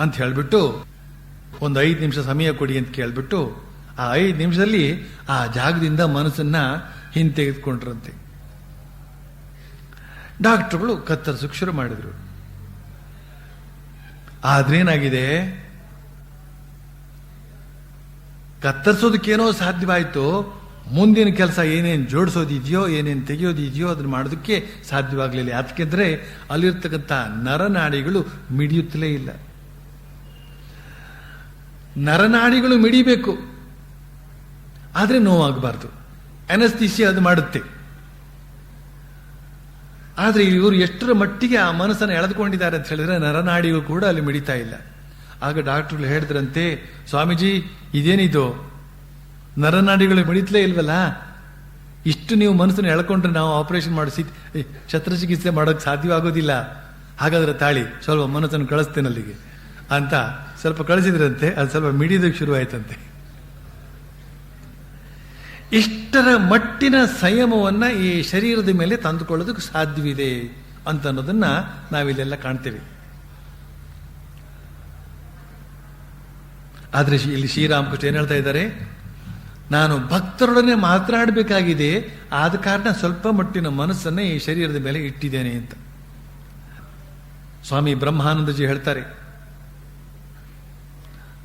ಅಂತ ಹೇಳ್ಬಿಟ್ಟು ಒಂದು 5 ನಿಮಿಷ ಸಮಯ ಕೊಡಿ ಅಂತ ಕೇಳ್ಬಿಟ್ಟು ಆ 5 ನಿಮಿಷದಲ್ಲಿ ಆ ಜಾಗದಿಂದ ಮನಸ್ಸನ್ನ ಹಿಂತೆಗೆದುಕೊಂಡ್ರಂತೆ. ಡಾಕ್ಟರ್ಗಳು ಕತ್ತರಿಸೋಕೆ ಶುರು ಮಾಡಿದ್ರು. ಆದ್ರೇನಾಗಿದೆ, ಕತ್ತರಿಸೋದಕ್ಕೇನೋ ಸಾಧ್ಯವಾಯಿತು, ಮುಂದಿನ ಕೆಲಸ ಏನೇನು ಜೋಡಿಸೋದಿದೆಯೋ ಏನೇನು ತೆಗೆಯೋದಿದೆಯೋ ಅದನ್ನ ಮಾಡೋದಕ್ಕೆ ಸಾಧ್ಯವಾಗಲಿಲ್ಲ. ಯಾಕೆಂದ್ರೆ ಅಲ್ಲಿರ್ತಕ್ಕಂಥ ನರನಾಡಿಗಳು ಮಿಡಿಯುತ್ತಲೇ ಇಲ್ಲ. ನರನಾಡಿಗಳು ಮಿಡಿಬೇಕು, ಆದ್ರೆ ನೋವಾಗಬಾರ್ದು. ಅನಸ್ತೀಸಿಯಾ ಅದು ಮಾಡುತ್ತೆ. ಆದ್ರೆ ಇವರು ಎಷ್ಟರ ಮಟ್ಟಿಗೆ ಆ ಮನಸ್ಸನ್ನು ಎಳೆದುಕೊಂಡಿದ್ದಾರೆ ಅಂತ ಹೇಳಿದ್ರೆ ನರನಾಡಿಗಳು ಕೂಡ ಅಲ್ಲಿ ಮಿಡಿತಾ ಇಲ್ಲ. ಆಗ ಡಾಕ್ಟರ್ಗಳು ಹೇಳಿದ್ರಂತೆ, ಸ್ವಾಮೀಜಿ ಇದೇನಿದು, ನರನಾಡಿಗಳು ಮಿಡಿತಲೇ ಇಲ್ವಲ್ಲ, ಇಷ್ಟು ನೀವು ಮನಸ್ಸನ್ನು ಎಳ್ಕೊಂಡ್ರೆ ನಾವು ಆಪರೇಷನ್ ಮಾಡಿಸಿ ಶಸ್ತ್ರಚಿಕಿತ್ಸೆ ಮಾಡೋಕೆ ಸಾಧ್ಯವಾಗೋದಿಲ್ಲ. ಹಾಗಾದ್ರೆ ತಾಳಿ ಸ್ವಲ್ಪ ಮನಸ್ಸನ್ನು ಕಳಿಸ್ತೇನೆ ಅಲ್ಲಿಗೆ ಅಂತ ಸ್ವಲ್ಪ ಕಳಿಸಿದ್ರಂತೆ. ಅದು ಸ್ವಲ್ಪ ಮಿಡಿಯೋದಕ್ಕೆ ಶುರುವಾಯ್ತಂತೆ. ಇಷ್ಟರ ಮಟ್ಟಿನ ಸಂಯಮವನ್ನ ಈ ಶರೀರದ ಮೇಲೆ ತಂದುಕೊಳ್ಳೋದಕ್ಕೆ ಸಾಧ್ಯವಿದೆ ಅಂತ ಅನ್ನೋದನ್ನ ನಾವಿಲ್ಲೆಲ್ಲ ಕಾಣ್ತೇವೆ. ಆದ್ರೆ ಇಲ್ಲಿ ಶ್ರೀರಾಮಕೃಷ್ಣ ಏನ್ ಹೇಳ್ತಾ ಇದ್ದಾರೆ, ನಾನು ಭಕ್ತರೊಡನೆ ಮಾತನಾಡಬೇಕಾಗಿದೆ, ಆದ ಕಾರಣ ಸ್ವಲ್ಪ ಮಟ್ಟಿನ ಮನಸ್ಸನ್ನ ಈ ಶರೀರದ ಮೇಲೆ ಇಟ್ಟಿದ್ದೇನೆ ಅಂತ. ಸ್ವಾಮಿ ಬ್ರಹ್ಮಾನಂದಜಿ ಹೇಳ್ತಾರೆ,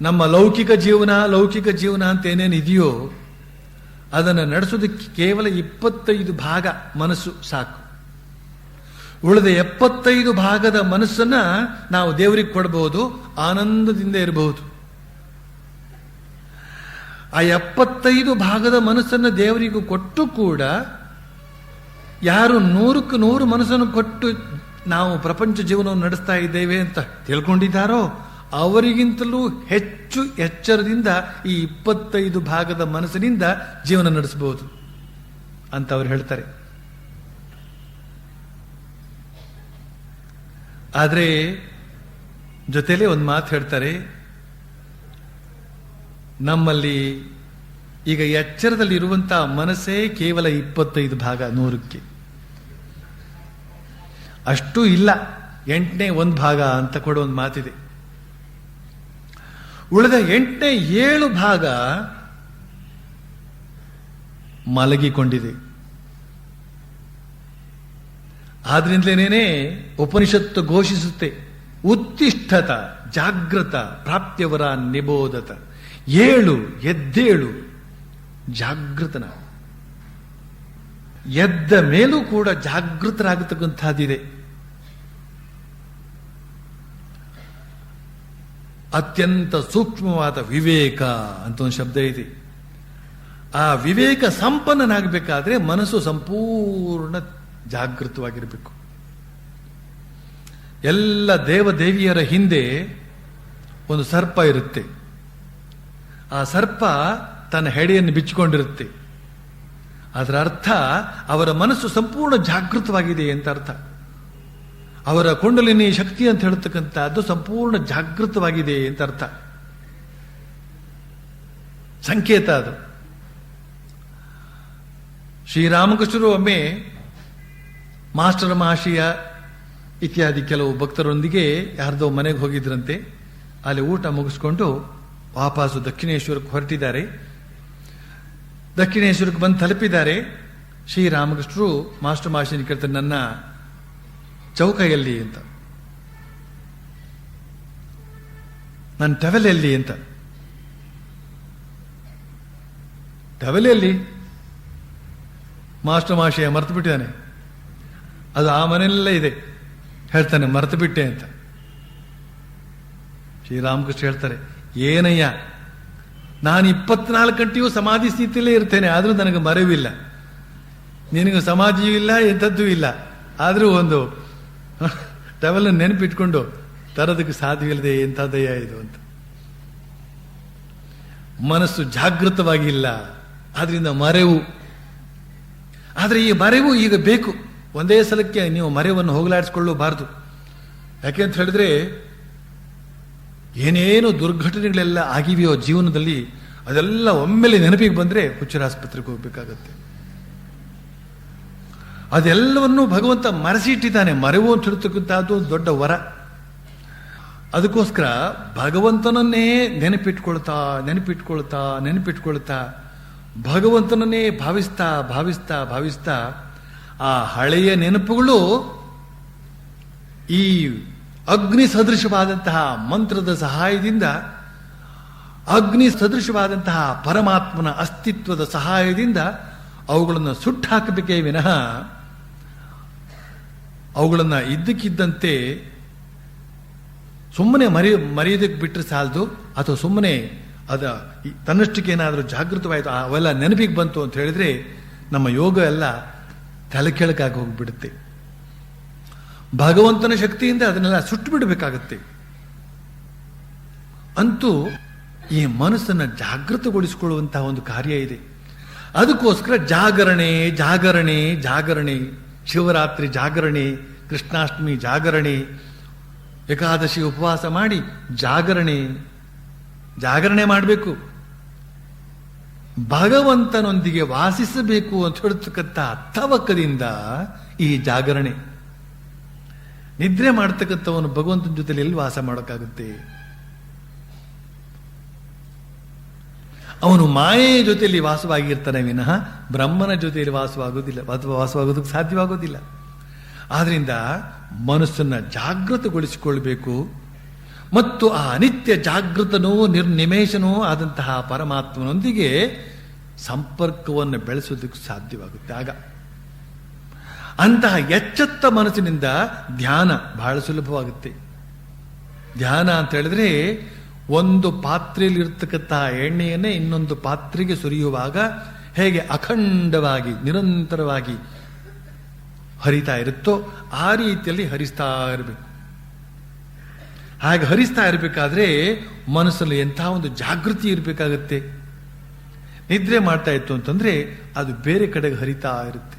ನಮ್ಮ ಲೌಕಿಕ ಜೀವನ ಅಂತ ಏನೇನಿದೆಯೋ ಅದನ್ನು ನಡೆಸೋದಕ್ಕೆ ಕೇವಲ 25 ಭಾಗ ಮನಸ್ಸು ಸಾಕು. ಉಳಿದ 75 ಭಾಗದ ಮನಸ್ಸನ್ನ ನಾವು ದೇವರಿಗೆ ಕೊಡಬಹುದು, ಆನಂದದಿಂದ ಇರಬಹುದು. ಆ 75 ಭಾಗದ ಮನಸ್ಸನ್ನು ದೇವರಿಗೂ ಕೊಟ್ಟು ಕೂಡ ಯಾರು 100ಕ್ಕೆ 100 ಮನಸ್ಸನ್ನು ಕೊಟ್ಟು ನಾವು ಪ್ರಪಂಚ ಜೀವನವನ್ನು ನಡೆಸ್ತಾ ಇದ್ದೇವೆ ಅಂತ ತಿಳ್ಕೊಂಡಿದ್ದಾರೋ ಅವರಿಗಿಂತಲೂ ಹೆಚ್ಚು ಎಚ್ಚರದಿಂದ ಈ 25 ಭಾಗದ ಮನಸ್ಸಿನಿಂದ ಜೀವನ ನಡೆಸಬಹುದು ಅಂತ ಅವರು ಹೇಳ್ತಾರೆ. ಆದರೆ ಜೊತೆಲೇ ಒಂದು ಮಾತು ಹೇಳ್ತಾರೆ, ನಮ್ಮಲ್ಲಿ ಈಗ ಎಚ್ಚರದಲ್ಲಿ ಇರುವಂತಹ ಮನಸ್ಸೇ ಕೇವಲ 25 ಭಾಗ 100ಕ್ಕೆ, ಅಷ್ಟೂ ಇಲ್ಲ, 8ನೇ 1 ಭಾಗ ಅಂತ ಕೊಡೋ ಒಂದು ಮಾತಿದೆ. ಉಳಿದ 8ನೇ 7 ಭಾಗ ಮಲಗಿಕೊಂಡಿದೆ. ಆದ್ರಿಂದಲೇನೇ ಉಪನಿಷತ್ತು ಘೋಷಿಸುತ್ತೆ, ಉತ್ತಿಷ್ಠತ ಜಾಗೃತ ಪ್ರಾಪ್ತ್ಯವರ ನಿಬೋಧತ, ಎದ್ದೇಳು ಜಾಗೃತನ. ಎದ್ದ ಮೇಲೂ ಕೂಡ ಜಾಗೃತರಾಗತಕ್ಕಂಥದ್ದಿದೆ. ಅತ್ಯಂತ ಸೂಕ್ಷ್ಮವಾದ ವಿವೇಕ ಅಂತ ಒಂದು ಶಬ್ದ ಇದೆ. ಆ ವಿವೇಕ ಸಂಪನ್ನನಾಗಬೇಕಾದ್ರೆ ಮನಸ್ಸು ಸಂಪೂರ್ಣ ಜಾಗೃತವಾಗಿರಬೇಕು. ಎಲ್ಲ ದೇವದೇವಿಯರ ಹಿಂದೆ ಒಂದು ಸರ್ಪ ಇರುತ್ತೆ. ಆ ಸರ್ಪ ತನ್ನ ಹೆಡೆಯನ್ನು ಬಿಚ್ಚಿಕೊಂಡಿರುತ್ತೆ. ಅದರ ಅರ್ಥ ಅವರ ಮನಸ್ಸು ಸಂಪೂರ್ಣ ಜಾಗೃತವಾಗಿದೆ ಅಂತ ಅರ್ಥ. ಅವರ ಕುಂಡಲಿನಿ ಶಕ್ತಿ ಅಂತ ಹೇಳ್ತಕ್ಕಂಥದ್ದು ಸಂಪೂರ್ಣ ಜಾಗೃತವಾಗಿದೆ ಅಂತ ಅರ್ಥ, ಸಂಕೇತ ಅದು. ಶ್ರೀರಾಮಕೃಷ್ಣರು ಒಮ್ಮೆ ಮಾಸ್ಟರ್ ಮಹಾಶಯ ಇತ್ಯಾದಿ ಕೆಲವು ಭಕ್ತರೊಂದಿಗೆ ಯಾರ್ದೋ ಮನೆಗೆ ಹೋಗಿದ್ರಂತೆ. ಅಲ್ಲಿ ಊಟ ಮುಗಿಸ್ಕೊಂಡು ವಾಪಸ್ಸು ದಕ್ಷಿಣೇಶ್ವರಕ್ಕೆ ಹೊರಟಿದ್ದಾರೆ. ದಕ್ಷಿಣೇಶ್ವರಕ್ಕೆ ಬಂದು ತಲುಪಿದ್ದಾರೆ. ಶ್ರೀರಾಮಕೃಷ್ಣರು ಮಾಸ್ಟರ್ ಮಹಾಶಯನ ಕೇಳ್ತಾರೆ, ನನ್ನ ಚೌಕ ಎಲ್ಲಿ ಅಂತ, ನನ್ನ ಟವೆಲ್ ಎಲ್ಲಿ ಅಂತ. ಟವೆಲ್ ಎಲ್ಲಿ? ಮಾಸ್ಟರ್ ಮಹಾಶಯ ಮರೆತು ಬಿಟ್ಟಿದ್ದಾನೆ. ಅದು ಆ ಮನೆಯಲ್ಲೇ ಇದೆ. ಹೇಳ್ತಾನೆ, ಮರೆತು ಬಿಟ್ಟೆ ಅಂತ. ಶ್ರೀರಾಮಕೃಷ್ಣ ಹೇಳ್ತಾರೆ, ಏನಯ್ಯ, ನಾನು 24 ಗಂಟೆಯೂ ಸಮಾಧಿ ಸ್ಥಿತಿಯಲ್ಲೇ ಇರ್ತೇನೆ, ಆದರೂ ನನಗೆ ಮರೆವಿಲ್ಲ. ನಿನಗೆ ಸಮಾಧಿಯೂ ಇಲ್ಲ, ಎಂಥದ್ದೂ ಇಲ್ಲ, ಆದರೂ ಒಂದು ಟವೆಲ್ ನೆನಪಿಟ್ಕೊಂಡು ತರೋದಕ್ಕೆ ಸಾಧ್ಯವಿಲ್ಲದೆ ಎಂಥದ್ದಯ್ಯ ಇದು ಅಂತ. ಮನಸ್ಸು ಜಾಗೃತವಾಗಿಲ್ಲ, ಆದ್ರಿಂದ ಮರೆವು. ಆದರೆ ಈ ಮರೆವು ಈಗ ಬೇಕು. ಒಂದೇ ಸಲಕ್ಕೆ ನೀವು ಮರೆವನ್ನು ಹೋಗಲಾಡಿಸ್ಕೊಳ್ಳಬಾರದು. ಯಾಕೆಂತ ಹೇಳಿದ್ರೆ ಏನೇನು ದುರ್ಘಟನೆಗಳೆಲ್ಲ ಆಗಿವೆಯೋ ಜೀವನದಲ್ಲಿ, ಅದೆಲ್ಲ ಒಮ್ಮೆಲೆ ನೆನಪಿಗೆ ಬಂದ್ರೆ ಹುಚ್ಚರಾಸ್ಪತ್ರೆಗೆ ಹೋಗ್ಬೇಕಾಗತ್ತೆ. ಅದೆಲ್ಲವನ್ನೂ ಭಗವಂತ ಮರೆಸಿಟ್ಟಿದ್ದಾನೆ. ಮರೆವು ಅಂತ ಹೇಳ್ತಕ್ಕಂಥದ್ದು ಒಂದು ದೊಡ್ಡ ವರ. ಅದಕ್ಕೋಸ್ಕರ ಭಗವಂತನನ್ನೇ ನೆನಪಿಟ್ಕೊಳ್ತಾ ಭಗವಂತನನ್ನೇ ಭಾವಿಸ್ತಾ ಆ ಹಳೆಯ ನೆನಪುಗಳು ಈ ಅಗ್ನಿ ಸದೃಶವಾದಂತಹ ಮಂತ್ರದ ಸಹಾಯದಿಂದ, ಅಗ್ನಿ ಸದೃಶವಾದಂತಹ ಪರಮಾತ್ಮನ ಅಸ್ತಿತ್ವದ ಸಹಾಯದಿಂದ ಅವುಗಳನ್ನು ಸುಟ್ಟಾಕಬೇಕೇ ವಿನಃ ಅವುಗಳನ್ನು ಇದ್ದಕ್ಕಿದ್ದಂತೆ ಸುಮ್ಮನೆ ಮರೆಯೋದಕ್ಕೆ ಬಿಟ್ಟರೆ ಸಾಲದು. ಅಥವಾ ಸುಮ್ಮನೆ ತನ್ನಷ್ಟಕ್ಕೆ ಏನಾದರೂ ಜಾಗೃತವಾಯಿತು, ಅವೆಲ್ಲ ನೆನಪಿಗೆ ಬಂತು ಅಂತ ಹೇಳಿದ್ರೆ ನಮ್ಮ ಯೋಗ ಎಲ್ಲ ತಲೆ ಕೆಳಗಾಗಿ ಹೋಗ್ಬಿಡುತ್ತೆ. ಭಗವಂತನ ಶಕ್ತಿಯಿಂದ ಅದನ್ನೆಲ್ಲ ಸುಟ್ಟು ಬಿಡಬೇಕಾಗತ್ತೆ. ಅಂತೂ ಈ ಮನಸ್ಸನ್ನು ಜಾಗೃತಗೊಳಿಸಿಕೊಳ್ಳುವಂತಹ ಒಂದು ಕಾರ್ಯ ಇದೆ. ಅದಕ್ಕೋಸ್ಕರ ಜಾಗರಣೆ, ಶಿವರಾತ್ರಿ ಜಾಗರಣೆ, ಕೃಷ್ಣಾಷ್ಟಮಿ ಜಾಗರಣೆ, ಏಕಾದಶಿ ಉಪವಾಸ ಮಾಡಿ ಜಾಗರಣೆ ಮಾಡಬೇಕು. ಭಗವಂತನೊಂದಿಗೆ ವಾಸಿಸಬೇಕು ಅಂತ ಹೇಳ್ತಕ್ಕಂಥ ತವಕದಿಂದ ಈ ಜಾಗರಣೆ. ನಿದ್ರೆ ಮಾಡ್ತಕ್ಕಂಥವನು ಭಗವಂತನ ಜೊತೆಲಿ ಎಲ್ಲಿ ವಾಸ ಮಾಡೋಕ್ಕಾಗುತ್ತೆ? ಅವನು ಮಾಯೆಯ ಜೊತೆಯಲ್ಲಿ ವಾಸವಾಗಿರ್ತಾನೆ ವಿನಃ ಬ್ರಹ್ಮನ ಜೊತೆಯಲ್ಲಿ ವಾಸವಾಗೋದಕ್ಕೆ ಸಾಧ್ಯವಾಗೋದಿಲ್ಲ. ಆದ್ರಿಂದ ಮನಸ್ಸನ್ನ ಜಾಗೃತಗೊಳಿಸಿಕೊಳ್ಬೇಕು. ಮತ್ತು ಆ ಅನಿತ್ಯ ಜಾಗೃತನೂ ನಿರ್ನಿಮೇಷನೂ ಆದಂತಹ ಪರಮಾತ್ಮನೊಂದಿಗೆ ಸಂಪರ್ಕವನ್ನು ಬೆಳೆಸೋದಕ್ಕೆ ಸಾಧ್ಯವಾಗುತ್ತೆ. ಆಗ ಅಂತಹ ಎಚ್ಚೆತ್ತ ಮನಸ್ಸಿನಿಂದ ಧ್ಯಾನ ಬಹಳ ಸುಲಭವಾಗುತ್ತೆ. ಧ್ಯಾನ ಅಂತ ಹೇಳಿದ್ರೆ ಒಂದು ಪಾತ್ರೆಯಲ್ಲಿ ಇರ್ತಕ್ಕಂತಹ ಎಣ್ಣೆಯನ್ನೇ ಇನ್ನೊಂದು ಪಾತ್ರೆಗೆ ಸುರಿಯುವಾಗ ಹೇಗೆ ಅಖಂಡವಾಗಿ ನಿರಂತರವಾಗಿ ಹರಿತಾ ಇರುತ್ತೋ ಆ ರೀತಿಯಲ್ಲಿ ಹರಿಸ್ತಾ ಇರಬೇಕು. ಹಾಗೆ ಹರಿಸ್ತಾ ಇರಬೇಕಾದ್ರೆ ಮನಸ್ಸಲ್ಲಿ ಎಂಥ ಒಂದು ಜಾಗೃತಿ ಇರಬೇಕಾಗತ್ತೆ. ನಿದ್ರೆ ಮಾಡ್ತಾ ಇತ್ತು ಅಂತಂದ್ರೆ ಅದು ಬೇರೆ ಕಡೆಗೆ ಹರಿತಾ ಇರುತ್ತೆ.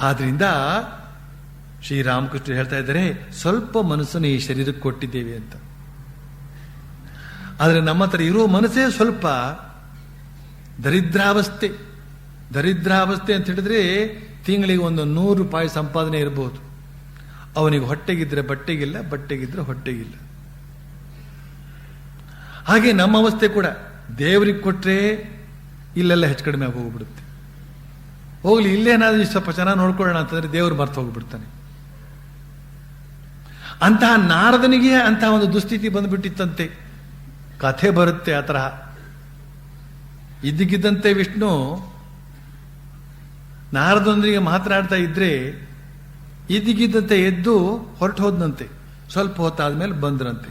ಆದ್ರಿಂದ ಶ್ರೀರಾಮಕೃಷ್ಣ ಹೇಳ್ತಾ ಇದ್ದಾರೆ, ಸ್ವಲ್ಪ ಮನಸ್ಸನ್ನು ಈ ಶರೀರಕ್ಕೆ ಕೊಟ್ಟಿದ್ದೇವೆ ಅಂತ. ಆದರೆ ನಮ್ಮ ಹತ್ರ ಇರೋ ಮನಸ್ಸೇ ಸ್ವಲ್ಪ ದರಿದ್ರಾವಸ್ಥೆ. ದರಿದ್ರಾವಸ್ಥೆ ಅಂತ ಹೇಳಿದ್ರೆ ತಿಂಗಳಿಗೆ ಒಂದು 100 ರೂಪಾಯಿ ಸಂಪಾದನೆ ಇರಬಹುದು. ಅವನಿಗೆ ಹೊಟ್ಟೆಗಿದ್ರೆ ಬಟ್ಟೆಗಿಲ್ಲ, ಬಟ್ಟೆಗಿದ್ರೆ ಹೊಟ್ಟೆಗಿಲ್ಲ. ಹಾಗೆ ನಮ್ಮ ಅವಸ್ಥೆ ಕೂಡ ದೇವರಿಗೆ ಕೊಟ್ರೆ ಇಲ್ಲೆಲ್ಲ ಹೆಚ್ಚು ಕಡಿಮೆ ಆಗಿ ಹೋಗ್ಬಿಡುತ್ತೆ. ಹೋಗ್ಲಿ, ಇಲ್ಲೇನಾದ್ರೂ ಸ್ವಲ್ಪ ಚೆನ್ನಾಗಿ ನೋಡ್ಕೊಳ್ಳೋಣ ಅಂತಂದ್ರೆ ದೇವರು ಮರ್ತು ಹೋಗ್ಬಿಡ್ತಾನೆ. ಅಂತಹ ನಾರದನಿಗೆ ಅಂತಹ ಒಂದು ದುಸ್ಥಿತಿ ಬಂದ್ಬಿಟ್ಟಿತ್ತಂತೆ. ಕಥೆ ಬರುತ್ತೆ ಆ ತರಹ. ಇದ್ದಕ್ಕಿದ್ದಂತೆ ವಿಷ್ಣು ನಾರದೊಂದಿಗೆ ಮಾತನಾಡ್ತಾ ಇದ್ರೆ ಇದ್ದಕ್ಕಿದ್ದಂತೆ ಎದ್ದು ಹೊರಟು ಹೋದ್ನಂತೆ. ಸ್ವಲ್ಪ ಹೊತ್ತಾದ್ಮೇಲೆ ಬಂದ್ರಂತೆ.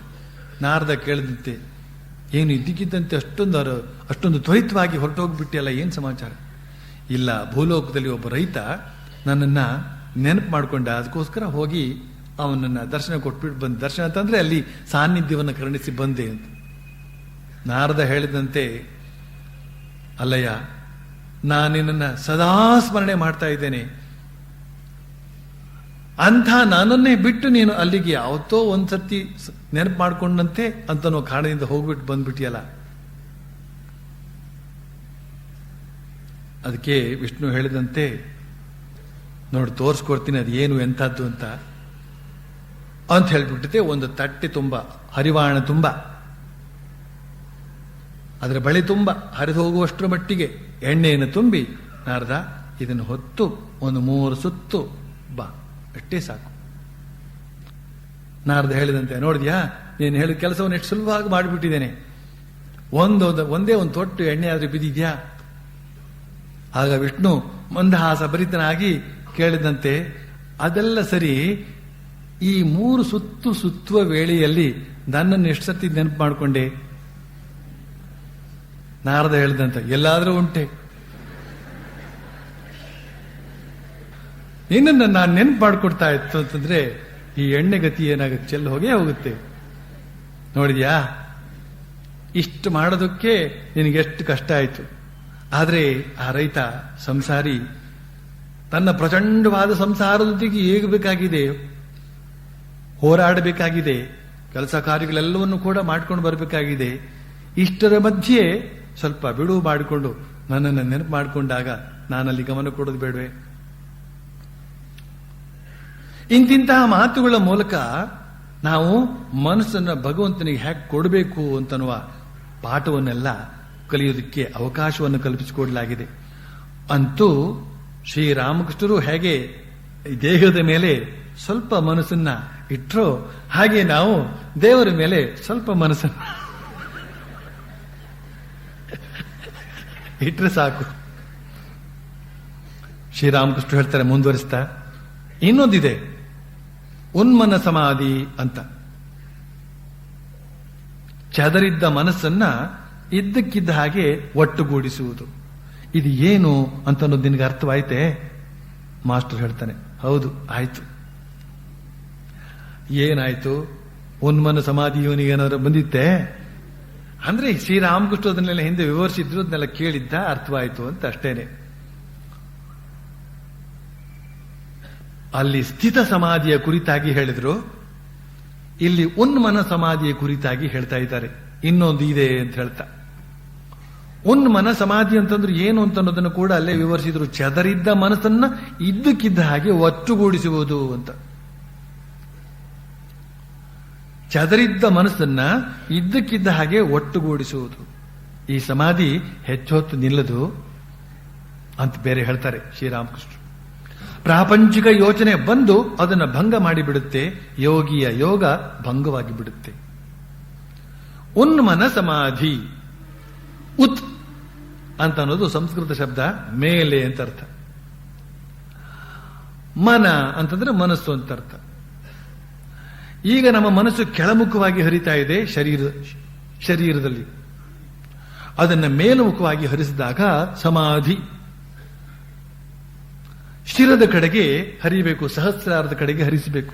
ನಾರದ ಕೇಳಿದಂತೆ, ಏನು ಇದ್ದಕ್ಕಿದ್ದಂತೆ ಅಷ್ಟೊಂದು ತ್ವರಿತವಾಗಿ ಹೊರಟೋಗ್ಬಿಟ್ಟಿಯಲ್ಲ, ಏನು ಸಮಾಚಾರ? ಇಲ್ಲ, ಭೂಲೋಕದಲ್ಲಿ ಒಬ್ಬ ರೈತ ನನ್ನನ್ನ ನೆನಪು ಮಾಡ್ಕೊಂಡ, ಅದಕ್ಕೋಸ್ಕರ ಹೋಗಿ ಅವನನ್ನ ದರ್ಶನ ಕೊಟ್ಬಿಟ್ಟು ಬಂದೆ. ದರ್ಶನ ಅಂತಂದ್ರೆ ಅಲ್ಲಿ ಸಾನ್ನಿಧ್ಯವನ್ನು ಕರುಣಿಸಿ ಬಂದೆ ಅಂತ. ನಾರದ ಹೇಳಿದಂತೆ, ಅಲ್ಲಯ್ಯ, ನಾನು ನಿನ್ನನ್ನು ಸದಾ ಸ್ಮರಣೆ ಮಾಡ್ತಾ ಇದ್ದೇನೆ. ಅಂಥ ನನ್ನನ್ನೇ ಬಿಟ್ಟು ನೀನು ಅಲ್ಲಿಗೆ ಯಾವತ್ತೋ ಒಂದ್ಸರ್ತಿ ನೆನಪು ಮಾಡ್ಕೊಂಡಂತೆ ಅಂತ ನಾವು ಕಾರಣದಿಂದ ಹೋಗ್ಬಿಟ್ಟು ಬಂದ್ಬಿಟ್ಟಿಯಲ್ಲ. ಅದಕ್ಕೆ ವಿಷ್ಣು ಹೇಳಿದಂತೆ, ನೋಡಿ ತೋರಿಸ್ಕೊಡ್ತೀನಿ ಅದು ಏನು ಎಂಥದ್ದು ಅಂತ ಹೇಳ್ಬಿಟ್ಟಿದೆ. ಒಂದು ತಟ್ಟೆ ತುಂಬ, ಹರಿವಾಣ ತುಂಬ, ಅದರ ಬಳಿ ತುಂಬ ಹರಿದು ಹೋಗುವಷ್ಟರ ಮಟ್ಟಿಗೆ ಎಣ್ಣೆಯನ್ನು ತುಂಬಿ, ನಾರದ ಇದನ್ನು ಹೊತ್ತು ಒಂದು 3 ಸುತ್ತು ಬಾ, ಅಷ್ಟೇ ಸಾಕು. ನಾರದ ಹೇಳಿದಂತೆ, ನೋಡಿದ್ಯಾ ನೀನು ಹೇಳಿದ ಕೆಲಸವನ್ನು ಎಷ್ಟು ಸುಲಭವಾಗಿ ಮಾಡಿಬಿಟ್ಟಿದ್ದೇನೆ. ಒಂದೇ ಒಂದು ತೊಟ್ಟು ಎಣ್ಣೆ ಆದ್ರೆ ಬಿದ್ದಿದ್ಯಾ? ಆಗ ವಿಷ್ಣು ಮಂದಹಾಸ ಭರಿತನಾಗಿ ಕೇಳಿದಂತೆ, ಅದೆಲ್ಲ ಸರಿ, ಈ 3 ಸುತ್ತು ಸುತ್ತುವ ವೇಳೆಯಲ್ಲಿ ನನ್ನನ್ನು ಎಷ್ಟು ಸತಿ ನೆನಪು ಮಾಡಿಕೊಂಡೆ? ನಾರದ ಹೇಳಿದಂತ, ಎಲ್ಲಾದ್ರೂ ಉಂಟೆ? ನಿನ್ನನ್ನು ನಾನು ನೆನಪು ಮಾಡಿಕೊಡ್ತಾ ಇತ್ತು ಅಂತಂದ್ರೆ ಈ ಎಣ್ಣೆ ಗತಿ ಏನಾಗುತ್ತೆ? ಚೆಲ್ಲ ಹೋಗೇ ಹೋಗುತ್ತೆ. ನೋಡಿದ್ಯಾ, ಇಷ್ಟು ಮಾಡೋದಕ್ಕೆ ನಿನಗೆ ಎಷ್ಟು ಕಷ್ಟ ಆಯ್ತು. ಆದ್ರೆ ಆ ರೈತ ಸಂಸಾರಿ ತನ್ನ ಪ್ರಚಂಡವಾದ ಸಂಸಾರದೊಂದಿಗೆ ಏಗಬೇಕಾಗಿದೆ, ಹೋರಾಡಬೇಕಾಗಿದೆ, ಕೆಲಸ ಕಾರ್ಯಗಳೆಲ್ಲವನ್ನು ಕೂಡ ಮಾಡ್ಕೊಂಡು ಬರಬೇಕಾಗಿದೆ. ಇಷ್ಟರ ಮಧ್ಯೆ ಸ್ವಲ್ಪ ಬಿಡುವು ಮಾಡಿಕೊಂಡು ನನ್ನನ್ನು ನೆನಪು ಮಾಡಿಕೊಂಡಾಗ ನಾನಲ್ಲಿ ಗಮನ ಕೊಡೋದು ಬೇಡವೆ? ಇಂತಿಂತಹ ಮಾತುಗಳ ಮೂಲಕ ನಾವು ಮನಸ್ಸನ್ನು ಭಗವಂತನಿಗೆ ಹೇಗೆ ಕೊಡಬೇಕು ಅಂತನ್ನುವ ಪಾಠವನ್ನೆಲ್ಲ ಕಲಿಯೋದಕ್ಕೆ ಅವಕಾಶವನ್ನು ಕಲ್ಪಿಸಿಕೊಡಲಾಗಿದೆ. ಅಂತೂ ಶ್ರೀರಾಮಕೃಷ್ಣರು ಹೇಗೆ ದೇಹದ ಮೇಲೆ ಸ್ವಲ್ಪ ಮನಸ್ಸನ್ನ ಇಟ್ಟರೋ ಹಾಗೆ ನಾವು ದೇವರ ಮೇಲೆ ಸ್ವಲ್ಪ ಮನಸ್ಸನ್ನ ಇಟ್ರೆ ಸಾಕು. ಶ್ರೀರಾಮಕೃಷ್ಣ ಹೇಳ್ತಾರೆ ಮುಂದುವರಿಸ್ತಾ, ಇನ್ನೊಂದಿದೆ ಉನ್ಮನ ಸಮಾಧಿ ಅಂತ. ಚದರಿದ್ದ ಮನಸ್ಸನ್ನ ಇದ್ದಕ್ಕಿದ್ದ ಹಾಗೆ ಒಟ್ಟುಗೂಡಿಸುವುದು. ಇದು ಏನು ಅಂತ ಅನ್ನೋದು ನಿನಗೆ ಅರ್ಥವಾಯ್ತೆ? ಮಾಸ್ಟರ್ ಹೇಳ್ತಾನೆ, ಹೌದು ಆಯ್ತು. ಏನಾಯ್ತು? ಉನ್ಮನ ಸಮಾಧಿ ಇವನಿಗೆ ಏನಾದ್ರು ಬಂದಿತ್ತೆ ಅಂದ್ರೆ ಶ್ರೀರಾಮಕೃಷ್ಣ ಅದನ್ನೆಲ್ಲ ಹಿಂದೆ ವಿವರಿಸಿದ್ರು, ಅದನ್ನೆಲ್ಲ ಕೇಳಿದ್ದ, ಅರ್ಥವಾಯ್ತು ಅಂತ ಅಷ್ಟೇನೆ. ಅಲ್ಲಿ ಸ್ಥಿತ ಸಮಾಧಿಯ ಕುರಿತಾಗಿ ಹೇಳಿದ್ರು, ಇಲ್ಲಿ ಉನ್ಮನ ಸಮಾಧಿಯ ಕುರಿತಾಗಿ ಹೇಳ್ತಾ ಇದ್ದಾರೆ. ಇನ್ನೊಂದು ಇದೆ ಅಂತ ಹೇಳ್ತಾ, ಉನ್ಮನ ಸಮಾಧಿ ಅಂತಂದ್ರೆ ಏನು ಅಂತ ಅನ್ನೋದನ್ನು ಕೂಡ ಅಲ್ಲೇ ವಿವರಿಸಿದ್ರು. ಚದರಿದ್ದ ಮನಸ್ಸನ್ನ ಇದ್ದಕ್ಕಿದ್ದ ಹಾಗೆ ಒಟ್ಟುಗೂಡಿಸುವುದು ಅಂತ. ಚದರಿದ್ದ ಮನಸ್ಸನ್ನ ಇದ್ದಕ್ಕಿದ್ದ ಹಾಗೆ ಒಟ್ಟುಗೂಡಿಸುವುದು. ಈ ಸಮಾಧಿ ಹೆಚ್ಚೊತ್ತು ನಿಲ್ಲದು ಅಂತ ಬೇರೆ ಹೇಳ್ತಾರೆ ಶ್ರೀರಾಮಕೃಷ್ಣ. ಪ್ರಾಪಂಚಿಕ ಯೋಚನೆ ಬಂದು ಅದನ್ನು ಭಂಗ ಮಾಡಿಬಿಡುತ್ತೆ, ಯೋಗಿಯ ಯೋಗ ಭಂಗವಾಗಿ ಬಿಡುತ್ತೆ. ಉನ್ಮನ ಸಮಾಧಿ, ಉತ್ ಅಂತ ಅನ್ನೋದು ಸಂಸ್ಕೃತ ಶಬ್ದ, ಮೇಲೆ ಅಂತ ಅರ್ಥ. ಮನ ಅಂತಂದ್ರೆ ಮನಸ್ಸು ಅಂತ ಅರ್ಥ. ಈಗ ನಮ್ಮ ಮನಸ್ಸು ಕೆಳಮುಖವಾಗಿ ಹರಿತಾ ಇದೆ ಶರೀರದಲ್ಲಿ. ಅದನ್ನು ಮೇಲ್ಮುಖವಾಗಿ ಹರಿಸಿದಾಗ ಸಮಾಧಿ ಶಿರದ ಕಡೆಗೆ ಹರಿಬೇಕು, ಸಹಸ್ರಾರದ ಕಡೆಗೆ ಹರಿಸಬೇಕು.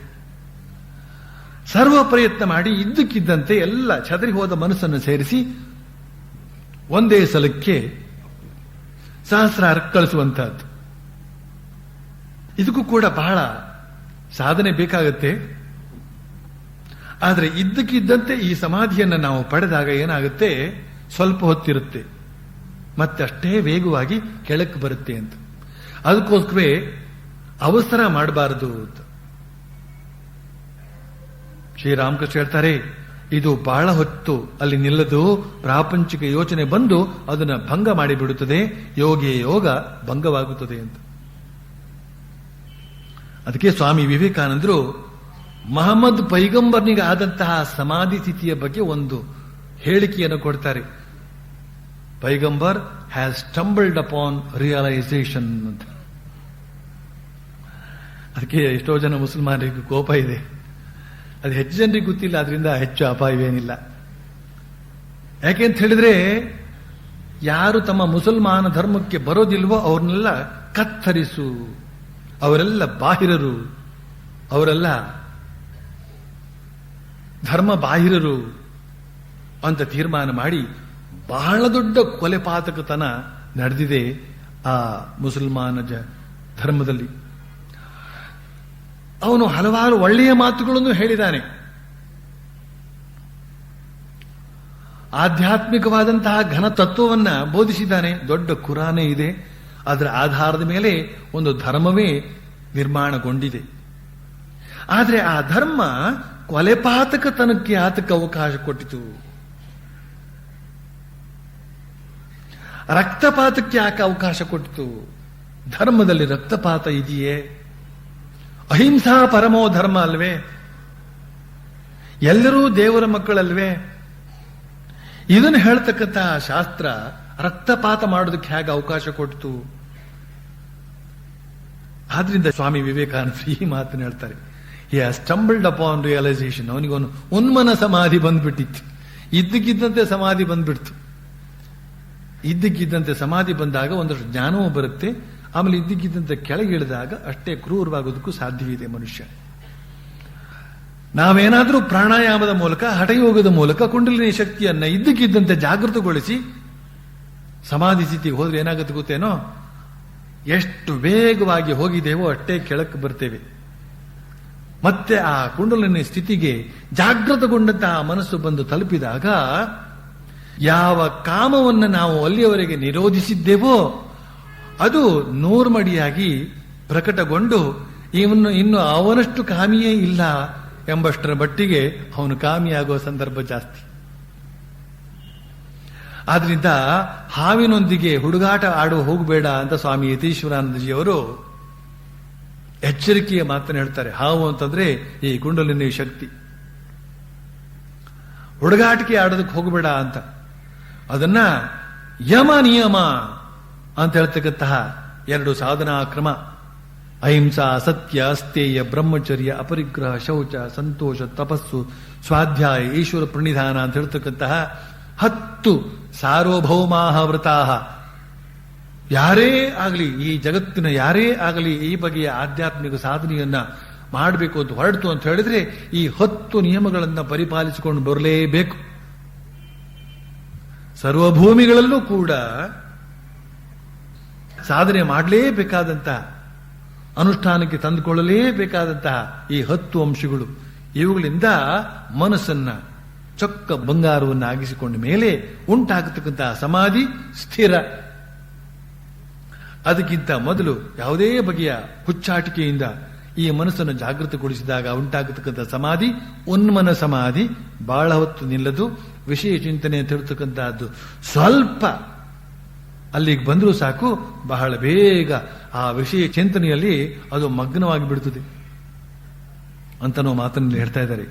ಸರ್ವ ಪ್ರಯತ್ನ ಮಾಡಿ ಇದ್ದಕ್ಕಿದ್ದಂತೆ ಎಲ್ಲ ಚದರಿ ಹೋದ ಮನಸ್ಸನ್ನು ಸೇರಿಸಿ ಒಂದೇ ಸಲಕ್ಕೆ ಸಹಸ್ರಾರಕ್ಕೆ ಕಳಿಸುವಂತಹದ್ದು. ಇದಕ್ಕೂ ಕೂಡ ಬಹಳ ಸಾಧನೆ ಬೇಕಾಗತ್ತೆ. ಆದರೆ ಇದ್ದಕ್ಕಿದ್ದಂತೆ ಈ ಸಮಾಧಿಯನ್ನು ನಾವು ಪಡೆದಾಗ ಏನಾಗುತ್ತೆ, ಸ್ವಲ್ಪ ಹೊತ್ತಿರುತ್ತೆ, ಮತ್ತೆ ಅಷ್ಟೇ ವೇಗವಾಗಿ ಕೆಳಕ್ಕೆ ಬರುತ್ತೆ ಅಂತ. ಅದಕ್ಕೋಸ್ಕರವೇ ಅವಸರ ಮಾಡಬಾರದು ಅಂತ ಶ್ರೀರಾಮಕೃಷ್ಣ ಹೇಳ್ತಾರೆ. ಇದು ಬಹಳ ಹೊತ್ತು ಅಲ್ಲಿ ನಿಲ್ಲದು, ಪ್ರಾಪಂಚಿಕ ಯೋಚನೆ ಬಂದು ಅದನ್ನ ಭಂಗ ಮಾಡಿಬಿಡುತ್ತದೆ, ಯೋಗೇ ಯೋಗ ಭಂಗವಾಗುತ್ತದೆ ಅಂತ. ಅದಕ್ಕೆ ಸ್ವಾಮಿ ವಿವೇಕಾನಂದರು ಮಹಮ್ಮದ್ ಪೈಗಂಬರ್ನಿಗೆ ಆದಂತಹ ಸಮಾಧಿ ಸ್ಥಿತಿಯ ಬಗ್ಗೆ ಒಂದು ಹೇಳಿಕೆಯನ್ನು ಕೊಡ್ತಾರೆ. ಪೈಗಂಬರ್ ಹ್ಯಾಸ್ ಸ್ಟಂಬಲ್ಡ್ ಅಪಾನ್ ರಿಯಲೈಸೇಷನ್ ಅಂತ. ಅದಕ್ಕೆ ಎಷ್ಟೋ ಜನ ಮುಸಲ್ಮಾನರಿಗೆ ಕೋಪ ಇದೆ. ಅದು ಹೆಚ್ಚು ಜನರಿಗೆ ಗೊತ್ತಿಲ್ಲ, ಅದರಿಂದ ಹೆಚ್ಚು ಅಪಾಯವೇನಿಲ್ಲ. ಯಾಕೆಂತ ಹೇಳಿದ್ರೆ, ಯಾರು ತಮ್ಮ ಮುಸಲ್ಮಾನ ಧರ್ಮಕ್ಕೆ ಬರೋದಿಲ್ವೋ ಅವ್ರನ್ನೆಲ್ಲ ಕತ್ತರಿಸು, ಅವರೆಲ್ಲ ಬಾಹಿರರು, ಅವರೆಲ್ಲ ಧರ್ಮ ಬಾಹಿರರು ಅಂತ ತೀರ್ಮಾನ ಮಾಡಿ ಬಹಳ ದೊಡ್ಡ ಕೊಲೆಪಾತಕತನ ನಡೆದಿದೆ ಆ ಮುಸಲ್ಮಾನ ಧರ್ಮದಲ್ಲಿ. ಅವನು ಹಲವಾರು ಒಳ್ಳೆಯ ಮಾತುಗಳನ್ನು ಹೇಳಿದ್ದಾನೆ. ಆಧ್ಯಾತ್ಮಿಕವಾದಂತಹ ಘನ ತತ್ವವನ್ನ ಬೋಧಿಸಿದ್ದಾನೆ. ದೊಡ್ಡ ಕುರಾನೇ ಇದೆ. ಅದರ ಆಧಾರದ ಮೇಲೆ ಒಂದು ಧರ್ಮವೇ ನಿರ್ಮಾಣಗೊಂಡಿದೆ. ಆದರೆ ಆ ಧರ್ಮ ಕೊಲೆಪಾತಕತನಕ್ಕೆ ಆತಕ್ಕೆ ಅವಕಾಶ ಕೊಟ್ಟಿತು. ರಕ್ತಪಾತಕ್ಕೆ ಯಾಕೆ ಅವಕಾಶ ಕೊಟ್ಟಿತು? ಧರ್ಮದಲ್ಲಿ ರಕ್ತಪಾತ ಇದೆಯೇ? ಅಹಿಂಸಾ ಪರಮೋ ಧರ್ಮ ಅಲ್ವೇ? ಎಲ್ಲರೂ ದೇವರ ಮಕ್ಕಳಲ್ವೇ? ಇದನ್ನು ಹೇಳ್ತಕ್ಕಂತಹ ಶಾಸ್ತ್ರ ರಕ್ತಪಾತ ಮಾಡೋದಕ್ಕೆ ಹೇಗೆ ಅವಕಾಶ ಕೊಟ್ಟಿತು? ಆದ್ರಿಂದ ಸ್ವಾಮಿ ವಿವೇಕಾನಂದರು ಈ ಮಾತನ್ನು ಹೇಳ್ತಾರೆ. He has stumbled upon realisation. ಅವನಿಗೊಂದು ಉನ್ಮನ ಸಮಾಧಿ ಬಂದ್ಬಿಟ್ಟಿತ್ತು. ಇದ್ದಕ್ಕಿದ್ದಂತೆ ಸಮಾಧಿ ಬಂದ್ಬಿಡ್ತು. ಇದ್ದಕ್ಕಿದ್ದಂತೆ ಸಮಾಧಿ ಬಂದಾಗ ಒಂದಷ್ಟು ಜ್ಞಾನವೂ ಬರುತ್ತೆ. ಆಮೇಲೆ ಇದ್ದಕ್ಕಿದ್ದಂತೆ ಕೆಳಗಿಳಿದಾಗ ಅಷ್ಟೇ ಕ್ರೂರವಾಗೋದಕ್ಕೂ ಸಾಧ್ಯವಿದೆ ಮನುಷ್ಯ. ನಾವೇನಾದರೂ ಪ್ರಾಣಾಯಾಮದ ಮೂಲಕ, ಹಠಯೋಗದ ಮೂಲಕ ಕುಂಡಲಿನಿ ಶಕ್ತಿಯನ್ನ ಇದ್ದಕ್ಕಿದ್ದಂತೆ ಜಾಗೃತಗೊಳಿಸಿ ಸಮಾಧಿ ಸ್ಥಿತಿಗೆ ಹೋದ್ರೆ ಏನಾಗುತ್ತೆ ಗೊತ್ತೇನೋ? ಎಷ್ಟು ವೇಗವಾಗಿ ಹೋಗಿದ್ದೇವೋ ಅಷ್ಟೇ ಕೆಳಕ್ಕೆ ಬರ್ತೇವೆ. ಮತ್ತೆ ಆ ಕುಂಡಲಿನಿ ಸ್ಥಿತಿಗೆ ಜಾಗೃತಗೊಂಡಂತಹ ಮನಸ್ಸು ಬಂದು ತಲುಪಿದಾಗ ಯಾವ ಕಾಮವನ್ನು ನಾವು ಅಲ್ಲಿಯವರೆಗೆ ನಿರೋಧಿಸಿದ್ದೇವೋ ಅದು ನೂರ್ಮಡಿಯಾಗಿ ಪ್ರಕಟಗೊಂಡು ಇನ್ನು ಅವನಷ್ಟು ಕಾಮಿಯೇ ಇಲ್ಲ ಎಂಬಷ್ಟರ ಮಟ್ಟಿಗೆ ಅವನು ಕಾಮಿಯಾಗುವ ಸಂದರ್ಭ ಜಾಸ್ತಿ. ಆದ್ರಿಂದ ಹಾವಿನೊಂದಿಗೆ ಹುಡುಗಾಟ ಆಡುವ ಹೋಗಬೇಡ ಅಂತ ಸ್ವಾಮಿ ಯತೀಶ್ವರಾನಂದಜಿಯವರು ಎಚ್ಚರಿಕೆಯ ಮಾತನ್ನು ಹೇಳ್ತಾರೆ. ಹಾವು ಅಂತಂದ್ರೆ ಈ ಕುಂಡಲಿನಿ ಶಕ್ತಿ. ಹುಡುಗಾಟಿಕೆ ಆಡೋದಕ್ಕೆ ಹೋಗಬೇಡ ಅಂತ. ಅದನ್ನ ಯಮ ನಿಯಮ ಅಂತ ಹೇಳ್ತಕ್ಕಂತಹ ಎರಡು ಸಾಧನಾ ಕ್ರಮ, ಅಹಿಂಸಾ, ಸತ್ಯ, ಅಸ್ತೇಯ, ಬ್ರಹ್ಮಚರ್ಯ, ಅಪರಿಗ್ರಹ, ಶೌಚ, ಸಂತೋಷ, ತಪಸ್ಸು, ಸ್ವಾಧ್ಯಾಯ, ಈಶ್ವರ ಪ್ರಣಿಧಾನ ಅಂತ ಹೇಳ್ತಕ್ಕಂತಹ 10 ಸಾರ್ವಭೌಮಾಹ ವ್ರತಾಹ. ಯಾರೇ ಆಗಲಿ, ಈ ಜಗತ್ತಿನ ಯಾರೇ ಆಗಲಿ ಈ ಬಗೆಯ ಆಧ್ಯಾತ್ಮಿಕ ಸಾಧನೆಯನ್ನ ಮಾಡಬೇಕು ಅಂತ ಹೊರಡ್ತು ಅಂತ ಹೇಳಿದ್ರೆ ಈ 10 ನಿಯಮಗಳನ್ನು ಪರಿಪಾಲಿಸಿಕೊಂಡು ಬರಲೇಬೇಕು. ಸರ್ವಭೂಮಿಗಳಲ್ಲೂ ಕೂಡ ಸಾಧನೆ ಮಾಡಲೇಬೇಕಾದಂತಹ, ಅನುಷ್ಠಾನಕ್ಕೆ ತಂದುಕೊಳ್ಳಲೇಬೇಕಾದಂತಹ ಈ 10 ಅಂಶಗಳು, ಇವುಗಳಿಂದ ಮನಸ್ಸನ್ನ ಚೊಕ್ಕ ಬಂಗಾರವನ್ನಾಗಿಸಿಕೊಂಡ ಮೇಲೆ ಉಂಟಾಗತಕ್ಕಂತಹ ಸಮಾಧಿ ಸ್ಥಿರ. ಅದಕ್ಕಿಂತ ಮೊದಲು ಯಾವುದೇ ಬಗೆಯ ಹುಚ್ಚಾಟಿಕೆಯಿಂದ ಈ ಮನಸ್ಸನ್ನು ಜಾಗೃತಗೊಳಿಸಿದಾಗ ಉಂಟಾಗತಕ್ಕಂಥ ಸಮಾಧಿ ಉನ್ಮನ ಸಮಾಧಿ. ಬಹಳ ಹೊತ್ತು ನಿಲ್ಲದು. ವಿಷಯ ಚಿಂತನೆ ಅಂತ ಹೇಳ್ತಕ್ಕಂತಹದ್ದು ಸ್ವಲ್ಪ ಅಲ್ಲಿಗೆ ಬಂದರೂ ಸಾಕು, ಬಹಳ ಬೇಗ ಆ ವಿಷಯ ಚಿಂತನೆಯಲ್ಲಿ ಅದು ಮಗ್ನವಾಗಿ ಬಿಡುತ್ತದೆ ಅಂತ ನಾವು ಮಾತನ್ನು ಹೇಳ್ತಾ ಇದ್ದಾರೆ.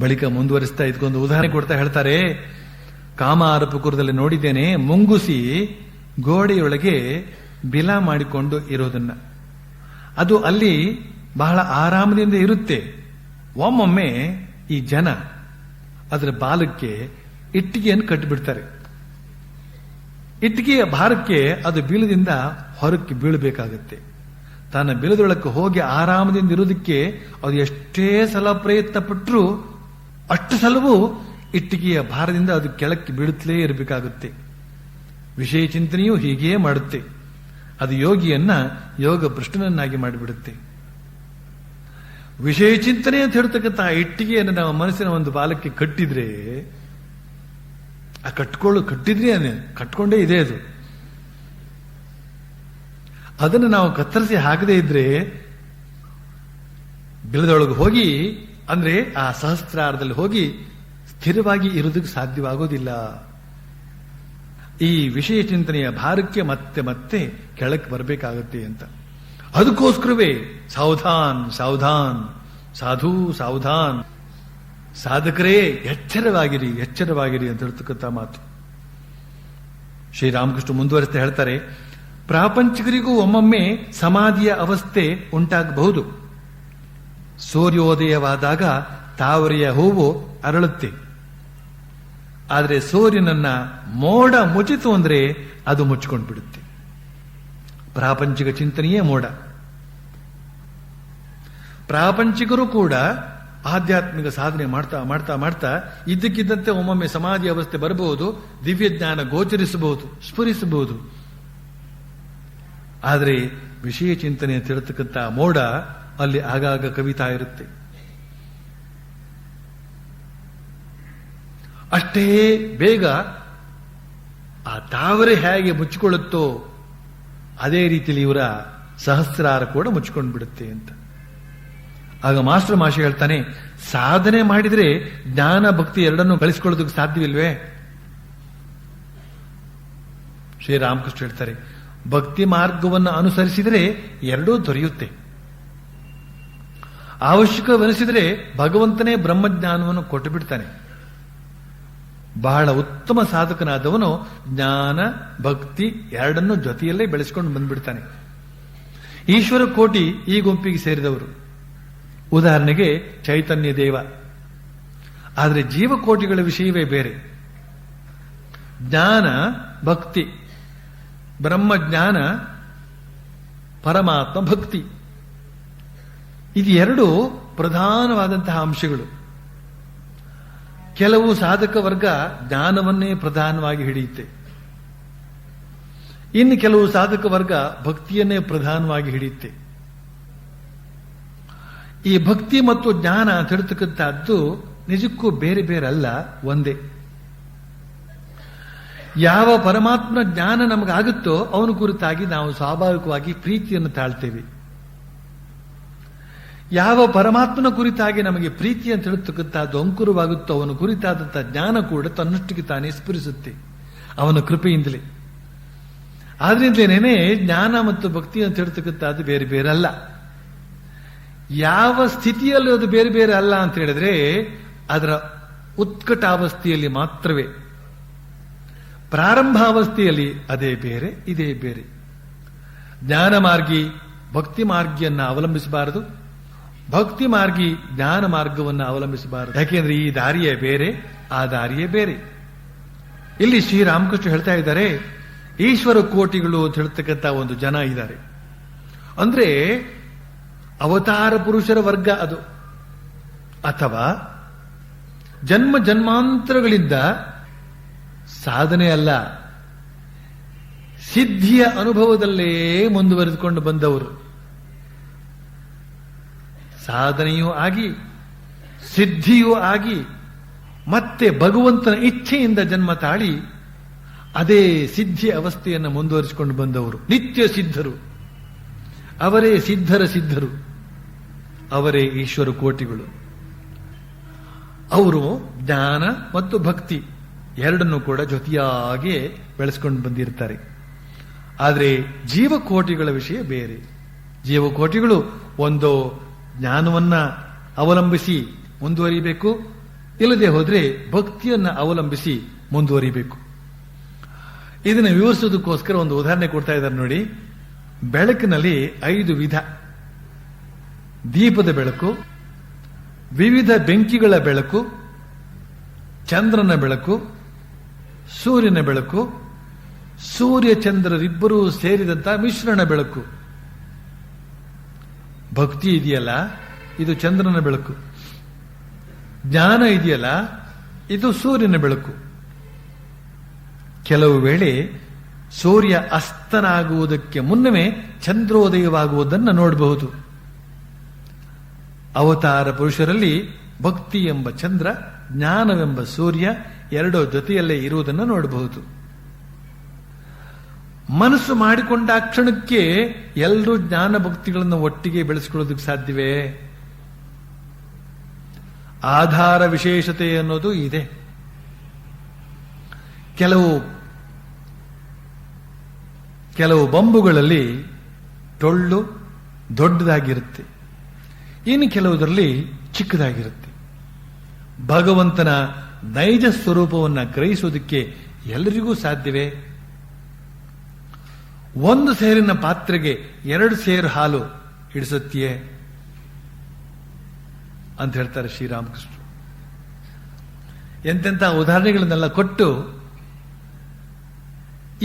ಬಳಿಕ ಮುಂದುವರಿಸ್ತಾ ಇದಕ್ಕೊಂದು ಉದಾಹರಣೆ ಕೊಡ್ತಾ ಹೇಳ್ತಾರೆ. ಕಾಮಾರಪುರದಲ್ಲಿ ನೋಡಿದ್ದೇನೆ, ಮುಂಗುಸಿ ಗೋಡೆಯೊಳಗೆ ಬಿಲ ಮಾಡಿಕೊಂಡು ಇರೋದನ್ನ. ಅದು ಅಲ್ಲಿ ಬಹಳ ಆರಾಮದಿಂದ ಇರುತ್ತೆ. ಒಮ್ಮೊಮ್ಮೆ ಈ ಜನ ಅದರ ಬಾಲಕ್ಕೆ ಇಟ್ಟಿಗೆಯನ್ನು ಕಟ್ಟಿಬಿಡ್ತಾರೆ. ಇಟ್ಟಿಗೆಯ ಭಾರಕ್ಕೆ ಅದು ಬೀಳದಿಂದ ಹೊರಕ್ಕೆ ಬೀಳಬೇಕಾಗತ್ತೆ. ತನ್ನ ಬಿಲದೊಳಕ್ಕೆ ಹೋಗಿ ಆರಾಮದಿಂದ ಇರೋದಕ್ಕೆ ಅದು ಎಷ್ಟೇ ಸಲ ಪ್ರಯತ್ನ ಪಟ್ಟರೂ ಅಷ್ಟು ಸಲವೂ ಇಟ್ಟಿಗೆಯ ಭಾರದಿಂದ ಅದು ಕೆಳಕ್ಕೆ ಬೀಳುತ್ತಲೇ ಇರಬೇಕಾಗುತ್ತೆ. ವಿಷಯ ಚಿಂತನೆಯೂ ಹೀಗೇ ಮಾಡುತ್ತೆ. ಅದು ಯೋಗಿಯನ್ನ ಯೋಗ ಭ್ರಷ್ಟನನ್ನಾಗಿ ಮಾಡಿಬಿಡುತ್ತೆ. ವಿಷಯ ಚಿಂತನೆ ಅಂತ ಹೇಳ್ತಕ್ಕಂಥ ಆ ಇಟ್ಟಿಗೆಯನ್ನು ನಾವು ಮನಸ್ಸಿನ ಒಂದು ಬಾಲಕ್ಕೆ ಕಟ್ಟಿದ್ರೆ, ಆ ಕಟ್ಟಿದ್ರೆ ಕಟ್ಕೊಂಡೇ ಇದೆ ಅದು. ಅದನ್ನು ನಾವು ಕತ್ತರಿಸಿ ಹಾಕದೇ ಇದ್ರೆ ಬಿಲದೊಳಗೆ ಹೋಗಿ, ಅಂದ್ರೆ ಆ ಸಹಸ್ರಾರದಲ್ಲಿ ಹೋಗಿ ಸ್ಥಿರವಾಗಿ ಇರೋದಕ್ಕೆ ಸಾಧ್ಯವಾಗೋದಿಲ್ಲ. ಈ ವಿಷಯ ಚಿಂತನೆಯ ಭಾರಕ್ಕೆ ಮತ್ತೆ ಮತ್ತೆ ಕೆಳಕ್ಕೆ ಬರಬೇಕಾಗತ್ತೆ ಅಂತ. ಅದಕ್ಕೋಸ್ಕರವೇ ಸಾವಧಾನ್ ಸಾವಧಾನ್, ಸಾಧು ಸಾವಧಾನ್, ಸಾಧಕರೇ ಎಚ್ಚರವಾಗಿರಿ ಎಚ್ಚರವಾಗಿರಿ ಅಂತ ಹೇಳ್ತಕ್ಕಂಥ ಮಾತು. ಶ್ರೀರಾಮಕೃಷ್ಣ ಮುಂದುವರಿಸ್ತಾ ಹೇಳ್ತಾರೆ, ಪ್ರಾಪಂಚಿಕರಿಗೂ ಒಮ್ಮೊಮ್ಮೆ ಸಮಾಧಿಯ ಅವಸ್ಥೆ ಉಂಟಾಗಬಹುದು. ಸೂರ್ಯೋದಯವಾದಾಗ ತಾವರೆಯ ಹೂವು ಅರಳುತ್ತೆ. ಆದರೆ ಸೂರ್ಯನನ್ನ ಮೋಡ ಮುಚ್ಚಿತು ಅಂದ್ರೆ ಅದು ಮುಚ್ಚಿಕೊಂಡು ಬಿಡುತ್ತೆ. ಪ್ರಾಪಂಚಿಕ ಚಿಂತನೆಯೇ ಮೋಡ. ಪ್ರಾಪಂಚಿಕರು ಕೂಡ ಆಧ್ಯಾತ್ಮಿಕ ಸಾಧನೆ ಮಾಡ್ತಾ ಮಾಡ್ತಾ ಮಾಡ್ತಾ ಇದ್ದಕ್ಕಿದ್ದಂತೆ ಒಮ್ಮೊಮ್ಮೆ ಸಮಾಧಿ ಅವಸ್ಥೆ ಬರಬಹುದು, ದಿವ್ಯ ಜ್ಞಾನ ಗೋಚರಿಸಬಹುದು, ಸ್ಫುರಿಸಬಹುದು. ಆದರೆ ವಿಷಯ ಚಿಂತನೆ ಅಂತ ಹೇಳ್ತಕ್ಕಂಥ ಮೋಡ ಅಲ್ಲಿ ಆಗಾಗ ಕವಿತಾ ಇರುತ್ತೆ. ಅಷ್ಟೇ ಬೇಗ ಆ ತಾವರೆ ಹೇಗೆ ಮುಚ್ಚಿಕೊಳ್ಳುತ್ತೋ ಅದೇ ರೀತಿಯಲ್ಲಿ ಇವರ ಸಹಸ್ರಾರ ಕೂಡ ಮುಚ್ಚಿಕೊಂಡು ಬಿಡುತ್ತೆ ಅಂತ. ಆಗ ಮಾಸ್ಟರ್ ಮಾಷಿ ಹೇಳ್ತಾನೆ, ಸಾಧನೆ ಮಾಡಿದ್ರೆ ಜ್ಞಾನ ಭಕ್ತಿ ಎರಡನ್ನೂ ಗಳಿಸಿಕೊಳ್ಳೋದಕ್ಕೆ ಸಾಧ್ಯವಿಲ್ವೇ? ಶ್ರೀರಾಮಕೃಷ್ಣ ಹೇಳ್ತಾರೆ, ಭಕ್ತಿ ಮಾರ್ಗವನ್ನು ಅನುಸರಿಸಿದರೆ ಎರಡೂ ದೊರೆಯುತ್ತೆ. ಅವಶ್ಯಕವೆನಿಸಿದರೆ ಭಗವಂತನೇ ಬ್ರಹ್ಮಜ್ಞಾನವನ್ನು ಕೊಟ್ಟು ಬಿಡ್ತಾನೆ. ಬಹಳ ಉತ್ತಮ ಸಾಧಕನಾದವನು ಜ್ಞಾನ ಭಕ್ತಿ ಎರಡನ್ನೂ ಜೊತೆಯಲ್ಲೇ ಬೆಳೆಸಿಕೊಂಡು ಬಂದ್ಬಿಡ್ತಾನೆ. ಈಶ್ವರ ಕೋಟಿ ಈ ಗುಂಪಿಗೆ ಸೇರಿದವರು. ಉದಾಹರಣೆಗೆ ಚೈತನ್ಯ ದೇವ. ಆದರೆ ಜೀವಕೋಟಿಗಳ ವಿಷಯವೇ ಬೇರೆ. ಜ್ಞಾನ ಭಕ್ತಿ, ಬ್ರಹ್ಮಜ್ಞಾನ, ಪರಮಾತ್ಮ ಭಕ್ತಿ, ಇದು ಎರಡು ಪ್ರಧಾನವಾದಂತಹ ಅಂಶಗಳು. ಕೆಲವು ಸಾಧಕ ವರ್ಗ ಜ್ಞಾನವನ್ನೇ ಪ್ರಧಾನವಾಗಿ ಹಿಡಿಯುತ್ತೆ, ಇನ್ನು ಕೆಲವು ಸಾಧಕ ವರ್ಗ ಭಕ್ತಿಯನ್ನೇ ಪ್ರಧಾನವಾಗಿ ಹಿಡಿಯುತ್ತೆ. ಈ ಭಕ್ತಿ ಮತ್ತು ಜ್ಞಾನ ಅಂತ ಹೇಳ್ತಕ್ಕಂಥದ್ದು ನಿಜಕ್ಕೂ ಬೇರೆ ಬೇರೆ ಅಲ್ಲ, ಒಂದೇ. ಯಾವ ಪರಮಾತ್ಮನ ಜ್ಞಾನ ನಮಗಾಗುತ್ತೋ ಅವನ ಕುರಿತಾಗಿ ನಾವು ಸ್ವಾಭಾವಿಕವಾಗಿ ಪ್ರೀತಿಯನ್ನು ತಾಳ್ತೇವೆ. ಯಾವ ಪರಮಾತ್ಮನ ಕುರಿತಾಗಿ ನಮಗೆ ಪ್ರೀತಿ ಅಂತ ಹೇಳ್ತಕ್ಕಂಥದ್ದು ಅಂಕುರವಾಗುತ್ತೋ ಅವನ ಕುರಿತಾದಂತಹ ಜ್ಞಾನ ಕೂಡ ತನ್ನಷ್ಟಕ್ಕೆ ತಾನೇ ಸ್ಫುರಿಸುತ್ತೆ ಅವನ ಕೃಪೆಯಿಂದಲೇ. ಆದ್ರಿಂದಲೇನೇ ಜ್ಞಾನ ಮತ್ತು ಭಕ್ತಿ ಅಂತ ಹೇಳ್ತಕ್ಕಂಥದ್ದು ಬೇರೆ ಬೇರೆ ಅಲ್ಲ. ಯಾವ ಸ್ಥಿತಿಯಲ್ಲಿ ಅದು ಬೇರೆ ಬೇರೆ ಅಲ್ಲ ಅಂತ ಹೇಳಿದ್ರೆ ಅದರ ಉತ್ಕಟಾವಸ್ಥೆಯಲ್ಲಿ ಮಾತ್ರವೇ. ಪ್ರಾರಂಭಾವಸ್ಥೆಯಲ್ಲಿ ಅದೇ ಬೇರೆ ಇದೇ ಬೇರೆ. ಜ್ಞಾನ ಮಾರ್ಗಿ ಭಕ್ತಿ ಮಾರ್ಗಿಯನ್ನ ಅವಲಂಬಿಸಬಾರದು, ಭಕ್ತಿ ಮಾರ್ಗಿ ಜ್ಞಾನ ಮಾರ್ಗವನ್ನು ಅವಲಂಬಿಸಬಾರದು. ಯಾಕೆಂದ್ರೆ ಈ ದಾರಿಯೇ ಬೇರೆ, ಆ ದಾರಿಯೇ ಬೇರೆ. ಇಲ್ಲಿ ಶ್ರೀರಾಮಕೃಷ್ಣ ಹೇಳ್ತಾ ಇದ್ದಾರೆ, ಈಶ್ವರ ಕೋಟಿಗಳು ಅಂತ ಹೇಳ್ತಕ್ಕಂಥ ಒಂದು ಜನ ಇದ್ದಾರೆ. ಅಂದ್ರೆ ಅವತಾರ ಪುರುಷರ ವರ್ಗ ಅದು, ಅಥವಾ ಜನ್ಮ ಜನ್ಮಾಂತರಗಳಿಂದ ಸಾಧನೆ ಅಲ್ಲ, ಸಿದ್ಧಿಯ ಅನುಭವದಲ್ಲೇ ಮುಂದುವರೆದುಕೊಂಡು ಬಂದವರು. ಸಾಧನೆಯೂ ಆಗಿ ಸಿದ್ಧಿಯೂ ಆಗಿ ಮತ್ತೆ ಭಗವಂತನ ಇಚ್ಛೆಯಿಂದ ಜನ್ಮ ತಾಳಿ ಅದೇ ಸಿದ್ಧಿಯ ಅವಸ್ಥೆಯನ್ನು ಮುಂದುವರಿಸಿಕೊಂಡು ಬಂದವರು ನಿತ್ಯ ಸಿದ್ಧರು. ಅವರೇ ಸಿದ್ಧರ ಸಿದ್ಧರು, ಅವರೇ ಈಶ್ವರ ಕೋಟಿಗಳು. ಅವರು ಜ್ಞಾನ ಮತ್ತು ಭಕ್ತಿ ಎರಡನ್ನೂ ಕೂಡ ಜೊತೆಯಾಗಿ ಬೆಳೆಸ್ಕೊಂಡು ಬಂದಿರ್ತಾರೆ. ಆದರೆ ಜೀವಕೋಟಿಗಳ ವಿಷಯ ಬೇರೆ. ಜೀವಕೋಟಿಗಳು ಒಂದು ಜ್ಞಾನವನ್ನ ಅವಲಂಬಿಸಿ ಮುಂದುವರಿಬೇಕು, ಇಲ್ಲದೆ ಹೋದ್ರೆ ಭಕ್ತಿಯನ್ನ ಅವಲಂಬಿಸಿ ಮುಂದುವರಿಬೇಕು. ಇದನ್ನು ವಿವರಿಸೋದಕ್ಕೋಸ್ಕರ ಒಂದು ಉದಾಹರಣೆ ಕೊಡ್ತಾ ಇದ್ದಾರೆ ನೋಡಿ. ಬೆಳಕಿನಲ್ಲಿ 5 ವಿಧ: ದೀಪದ ಬೆಳಕು, ವಿವಿಧ ಬೆಂಕಿಗಳ ಬೆಳಕು, ಚಂದ್ರನ ಬೆಳಕು, ಸೂರ್ಯನ ಬೆಳಕು, ಸೂರ್ಯ ಚಂದ್ರರಿಬ್ಬರೂ ಸೇರಿದಂತ ಮಿಶ್ರಣ ಬೆಳಕು. ಭಕ್ತಿ ಇದೆಯಲ್ಲ, ಇದು ಚಂದ್ರನ ಬೆಳಕು. ಜ್ಞಾನ ಇದೆಯಲ್ಲ, ಇದು ಸೂರ್ಯನ ಬೆಳಕು. ಕೆಲವು ವೇಳೆ ಸೂರ್ಯ ಅಸ್ತನಾಗುವುದಕ್ಕೆ ಮುನ್ನವೇ ಚಂದ್ರೋದಯವಾಗುವುದನ್ನು ನೋಡಬಹುದು. ಅವತಾರ ಪುರುಷರಲ್ಲಿ ಭಕ್ತಿ ಎಂಬ ಚಂದ್ರ, ಜ್ಞಾನವೆಂಬ ಸೂರ್ಯ ಎರಡೂ ಜೊತೆಯಲ್ಲೇ ಇರುವುದನ್ನು ನೋಡಬಹುದು. ಮನಸ್ಸು ಮಾಡಿಕೊಂಡ ಕ್ಷಣಕ್ಕೆ ಎಲ್ಲರೂ ಜ್ಞಾನ ಭಕ್ತಿಗಳನ್ನು ಒಟ್ಟಿಗೆ ಬೆಳೆಸಿಕೊಳ್ಳೋದಕ್ಕೆ ಸಾಧ್ಯವೇ? ಆಧಾರ ವಿಶೇಷತೆ ಅನ್ನೋದು ಇದೆ. ಕೆಲವು ಬಂಬುಗಳಲ್ಲಿ ಟೊಳ್ಳು ದೊಡ್ಡದಾಗಿರುತ್ತೆ, ಇನ್ನು ಕೆಲವುದರಲ್ಲಿ ಚಿಕ್ಕದಾಗಿರುತ್ತೆ. ಭಗವಂತನ ನೈಜ ಸ್ವರೂಪವನ್ನು ಗ್ರಹಿಸೋದಕ್ಕೆ ಎಲ್ಲರಿಗೂ ಸಾಧ್ಯವೇ? ಒಂದು ಸೇರಿನ ಪಾತ್ರೆಗೆ 2 ಸೇರು ಹಾಲು ಹಿಡಿಸುತ್ತೆಯೇ ಅಂತ ಹೇಳ್ತಾರೆ ಶ್ರೀರಾಮಕೃಷ್ಣ. ಎಂತೆಂಥ ಉದಾಹರಣೆಗಳನ್ನೆಲ್ಲ ಕೊಟ್ಟು